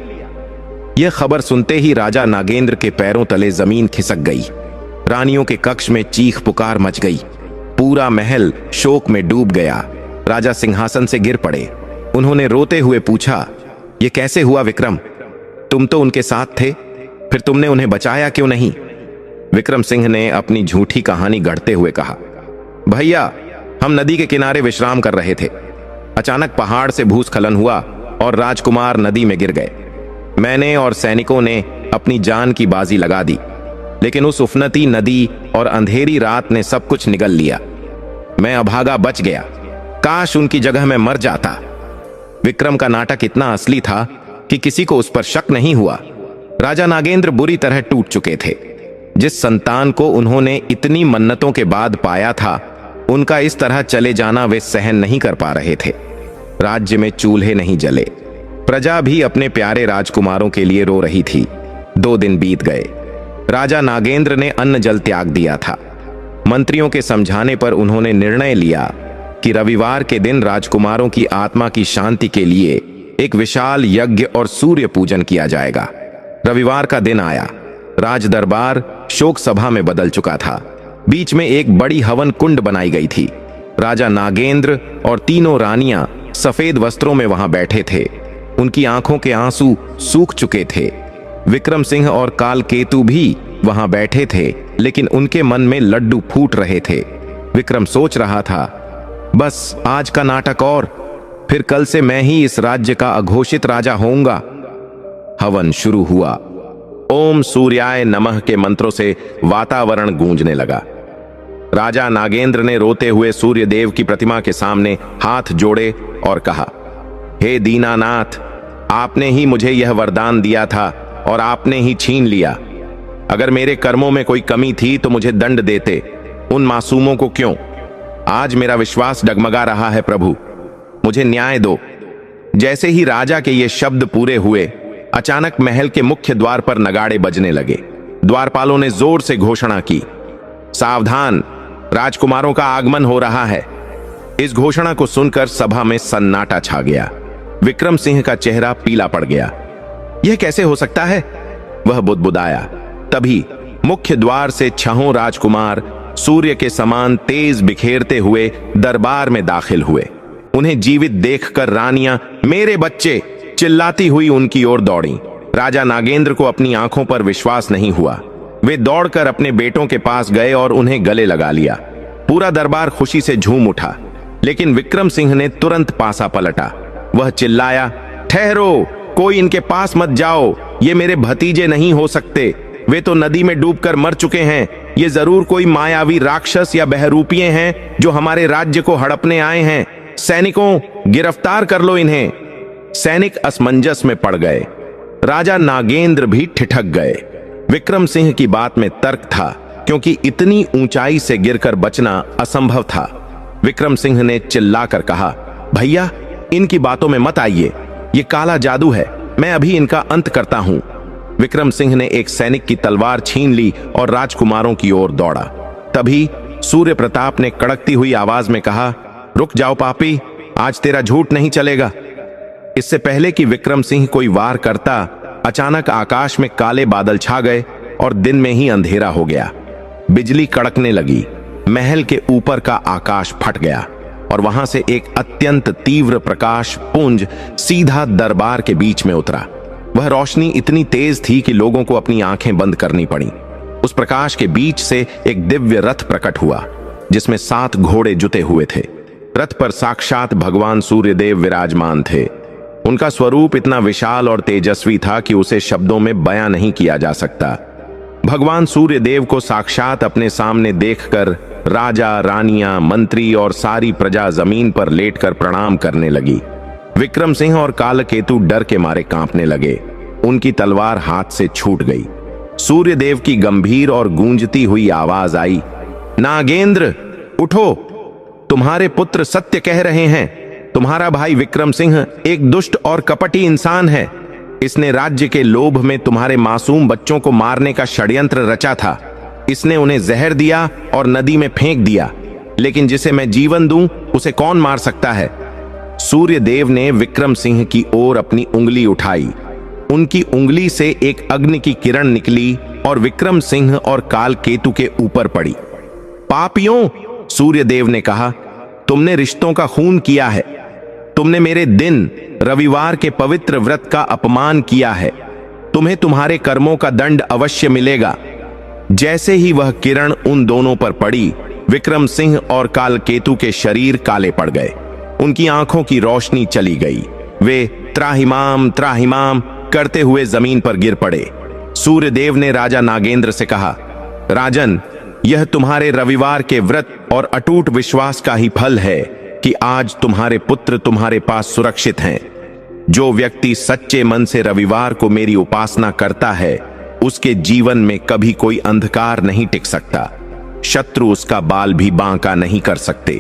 यह खबर सुनते ही राजा नागेंद्र के पैरों तले जमीन खिसक गई। रानियों के कक्ष में चीख पुकार मच गई। पूरा महल शोक में डूब गया। राजा सिंहासन से गिर पड़े। उन्होंने रोते हुए पूछा, यह कैसे हुआ विक्रम? तुम तो उनके साथ थे, फिर तुमने उन्हें बचाया क्यों नहीं? विक्रम सिंह ने अपनी झूठी कहानी गढ़ते हुए कहा, भैया, हम नदी के किनारे विश्राम कर रहे थे। अचानक पहाड़ से भूस्खलन हुआ और राजकुमार नदी में गिर गए। मैंने और सैनिकों ने अपनी जान की बाजी लगा दी, लेकिन उस उफनती नदी और अंधेरी रात ने सब कुछ निगल लिया। मैं अभागा बच गया। काश उनकी जगह मैं मर जाता। विक्रम का नाटक इतना असली था कि किसी को उस पर शक नहीं हुआ। राजा नागेंद्र बुरी तरह टूट चुके थे। जिस संतान को उन्होंने इतनी मन्नतों के बाद पाया था, उनका इस तरह चले जाना वे सहन नहीं कर पा रहे थे। राज्य में चूल्हे नहीं जले, प्रजा भी अपने प्यारे राजकुमारों के लिए रो रही थी। 2 दिन बीत गए। राजा नागेंद्र ने अन्न जल त्याग दिया था। मंत्रियों के समझाने पर उन्होंने निर्णय लिया कि रविवार के दिन राजकुमारों की आत्मा की शांति के लिए एक विशाल यज्ञ और सूर्य पूजन किया जाएगा। रविवार का दिन आया। राज दरबार शोक सभा में बदल चुका था। बीच में एक बड़ी हवन कुंड बनाई गई थी। राजा नागेंद्र और तीनों रानियां सफेद वस्त्रों में वहां बैठे थे। उनकी आंखों के आंसू सूख चुके थे। विक्रम सिंह और कालकेतु भी वहां बैठे थे, लेकिन उनके मन में लड्डू फूट रहे थे। विक्रम सोच रहा था, बस आज का नाटक और फिर कल से मैं ही इस राज्य का अघोषित राजा होऊंगा। हवन शुरू हुआ। ओम सूर्याय नमः के मंत्रों से वातावरण गूंजने लगा। राजा नागेंद्र ने रोते हुए सूर्य देव की प्रतिमा के सामने हाथ जोड़े और कहा, हे दीनानाथ, आपने ही मुझे यह वरदान दिया था और आपने ही छीन लिया। अगर मेरे कर्मों में कोई कमी थी तो मुझे दंड देते, उन मासूमों को क्यों? आज मेरा विश्वास डगमगा रहा है प्रभु, मुझे न्याय दो। जैसे ही राजा के ये शब्द पूरे हुए, अचानक महल के मुख्य द्वार पर नगाड़े बजने लगे। द्वारपालों ने जोर से घोषणा की, सावधान, राजकुमारों का आगमन हो रहा है। इस घोषणा को सुनकर सभा में सन्नाटा छा गया। विक्रम सिंह का चेहरा पीला पड़ गया। यह कैसे हो सकता है? वह बुदबुदाया। तभी मुख्य द्वार से 6 राजकुमार सूर्य के समान तेज बिखेरते हुए दरबार में दाखिल हुए। उन्हें जीवित देखकर रानियां, मेरे बच्चे, चिल्लाती हुई उनकी ओर दौड़ी। राजा नागेंद्र को अपनी आंखों पर विश्वास नहीं हुआ। वे दौड़कर अपने बेटों के पास गए और उन्हें गले लगा लिया। पूरा दरबार खुशी से झूम उठा, लेकिन विक्रम सिंह ने तुरंत पासा पलटा। वह चिल्लाया, ठहरो, कोई इनके पास मत जाओ, ये मेरे भतीजे नहीं हो सकते। वे तो नदी में डूबकर मर चुके हैं। ये जरूर कोई मायावी राक्षस या बहरूपिये हैं जो हमारे राज्य को हड़पने आए हैं। सैनिकों, गिरफ्तार कर लो इन्हें। सैनिक असमंजस में पड़ गए। राजा नागेंद्र भी ठिठक गए। विक्रम सिंह की बात में तर्क था, क्योंकि इतनी ऊंचाई से गिरकर बचना असंभव था। विक्रम सिंह ने चिल्लाकर कहा, भैया, इनकी बातों में मत आइए, ये काला जादू है, मैं अभी इनका अंत करता हूं। विक्रम सिंह ने एक सैनिक की तलवार छीन ली और राजकुमारों की ओर दौड़ा। तभी सूर्य प्रताप ने कड़कती हुई आवाज में कहा, रुक जाओ पापी, आज तेरा झूठ नहीं चलेगा। इससे पहले कि विक्रम सिंह कोई वार करता, अचानक आकाश में काले बादल छा गए और दिन में ही अंधेरा हो गया। बिजली कड़कने लगी। महल के ऊपर का आकाश फट गया और वहां से एक अत्यंत तीव्र प्रकाश पुंज सीधा दरबार के बीच में उतरा। वह रोशनी इतनी तेज थी कि लोगों को अपनी आंखें बंद करनी पड़ी। उस प्रकाश के बीच से एक दिव्य रथ प्रकट हुआ, जिसमें 7 घोड़े जुते हुए थे। रथ पर साक्षात भगवान सूर्यदेव विराजमान थे। उनका स्वरूप इतना विशाल और तेजस्वी था कि उसे शब्दों में बयां नहीं किया जा सकता। भगवान सूर्यदेव को साक्षात अपने सामने देखकर राजा, रानियां, मंत्री और सारी प्रजा जमीन पर लेटकर प्रणाम करने लगी। विक्रम सिंह और कालकेतु डर के मारे कांपने लगे। उनकी तलवार हाथ से छूट गई। सूर्यदेव की गंभीर और गूंजती हुई आवाज आई, नागेंद्र, उठो, तुम्हारे पुत्र सत्य कह रहे हैं। तुम्हारा भाई विक्रम सिंह एक दुष्ट और कपटी इंसान है। इसने राज्य के लोभ में तुम्हारे मासूम बच्चों को मारने का षड्यंत्र रचा था। इसने उन्हें जहर दिया और नदी में फेंक दिया, लेकिन जिसे मैं जीवन दूं उसे कौन मार सकता है? सूर्यदेव ने विक्रम सिंह की ओर अपनी उंगली उठाई। उनकी उंगली से एक अग्नि की किरण निकली और विक्रम सिंह और कालकेतु के ऊपर पड़ी। पापियों, सूर्यदेव ने कहा, तुमने रिश्तों का खून किया है। तुमने मेरे दिन रविवार के पवित्र व्रत का अपमान किया है। तुम्हें तुम्हारे कर्मों का दंड अवश्य मिलेगा। जैसे ही वह किरण उन दोनों पर पड़ी, विक्रम सिंह और कालकेतु के शरीर काले पड़ गए। उनकी आंखों की रोशनी चली गई। वे त्राहिमाम त्राहिमाम करते हुए जमीन पर गिर पड़े। सूर्यदेव ने राजा नागेंद्र से कहा, राजन, यह तुम्हारे रविवार के व्रत और अटूट विश्वास का ही फल है कि आज तुम्हारे पुत्र तुम्हारे पास सुरक्षित हैं। जो व्यक्ति सच्चे मन से रविवार को मेरी उपासना करता है, उसके जीवन में कभी कोई अंधकार नहीं टिक सकता। शत्रु उसका बाल भी बांका नहीं कर सकते।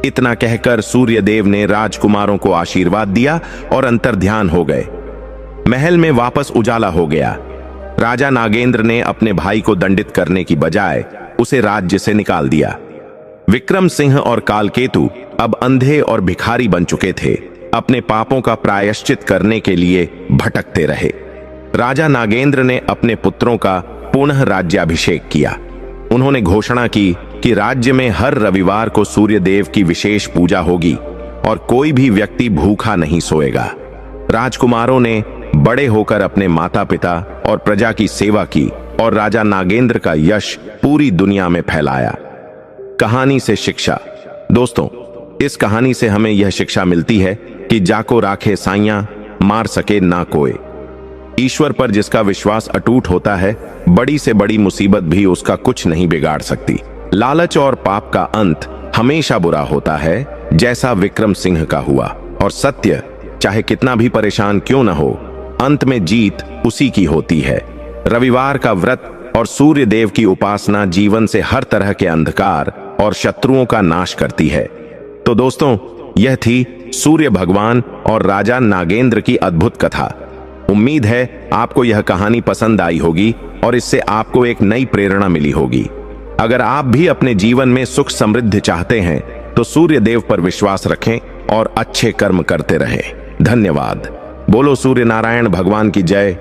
इतना कहकर सूर्यदेव ने राजकुमारों को आशीर्वाद दिया और अंतर्ध्यान हो गए। महल में वापस उजाला हो गया। राजा नागेंद्र ने अपने भाई को दंडित करने की बजाय उसे राज्य से निकाल दिया। विक्रम सिंह और कालकेतु अब अंधे और भिखारी बन चुके थे। अपने पापों का प्रायश्चित करने के लिए भटकते रहे। राजा नागेंद्र ने अपने पुत्रों का पुनः राज्याभिषेक किया। उन्होंने घोषणा की कि राज्य में हर रविवार को सूर्यदेव की विशेष पूजा होगी और कोई भी व्यक्ति भूखा नहीं सोएगा। राजकुमारों ने बड़े होकर अपने माता पिता और प्रजा की सेवा की और राजा नागेंद्र का यश पूरी दुनिया में फैलाया। कहानी से शिक्षा। दोस्तों, इस कहानी से हमें यह शिक्षा मिलती है कि जाको राखे साइयां, मार सके ना कोई। ईश्वर पर जिसका विश्वास अटूट होता है, बड़ी से बड़ी मुसीबत भी उसका कुछ नहीं बिगाड़ सकती। लालच और पाप का अंत हमेशा बुरा होता है, जैसा विक्रम सिंह का हुआ। और सत्य चाहे कितना भी परेशान क्यों न हो, अंत में जीत उसी की होती है। रविवार का व्रत और सूर्य देव की उपासना जीवन से हर तरह के अंधकार और शत्रुओं का नाश करती है। तो दोस्तों, यह थी सूर्य भगवान और राजा नागेंद्र की अद्भुत कथा। उम्मीद है आपको यह कहानी पसंद आई होगी और इससे आपको एक नई प्रेरणा मिली होगी। अगर आप भी अपने जीवन में सुख समृद्धि चाहते हैं तो सूर्य देव पर विश्वास रखें और अच्छे कर्म करते रहें। धन्यवाद। बोलो सूर्य नारायण भगवान की जय।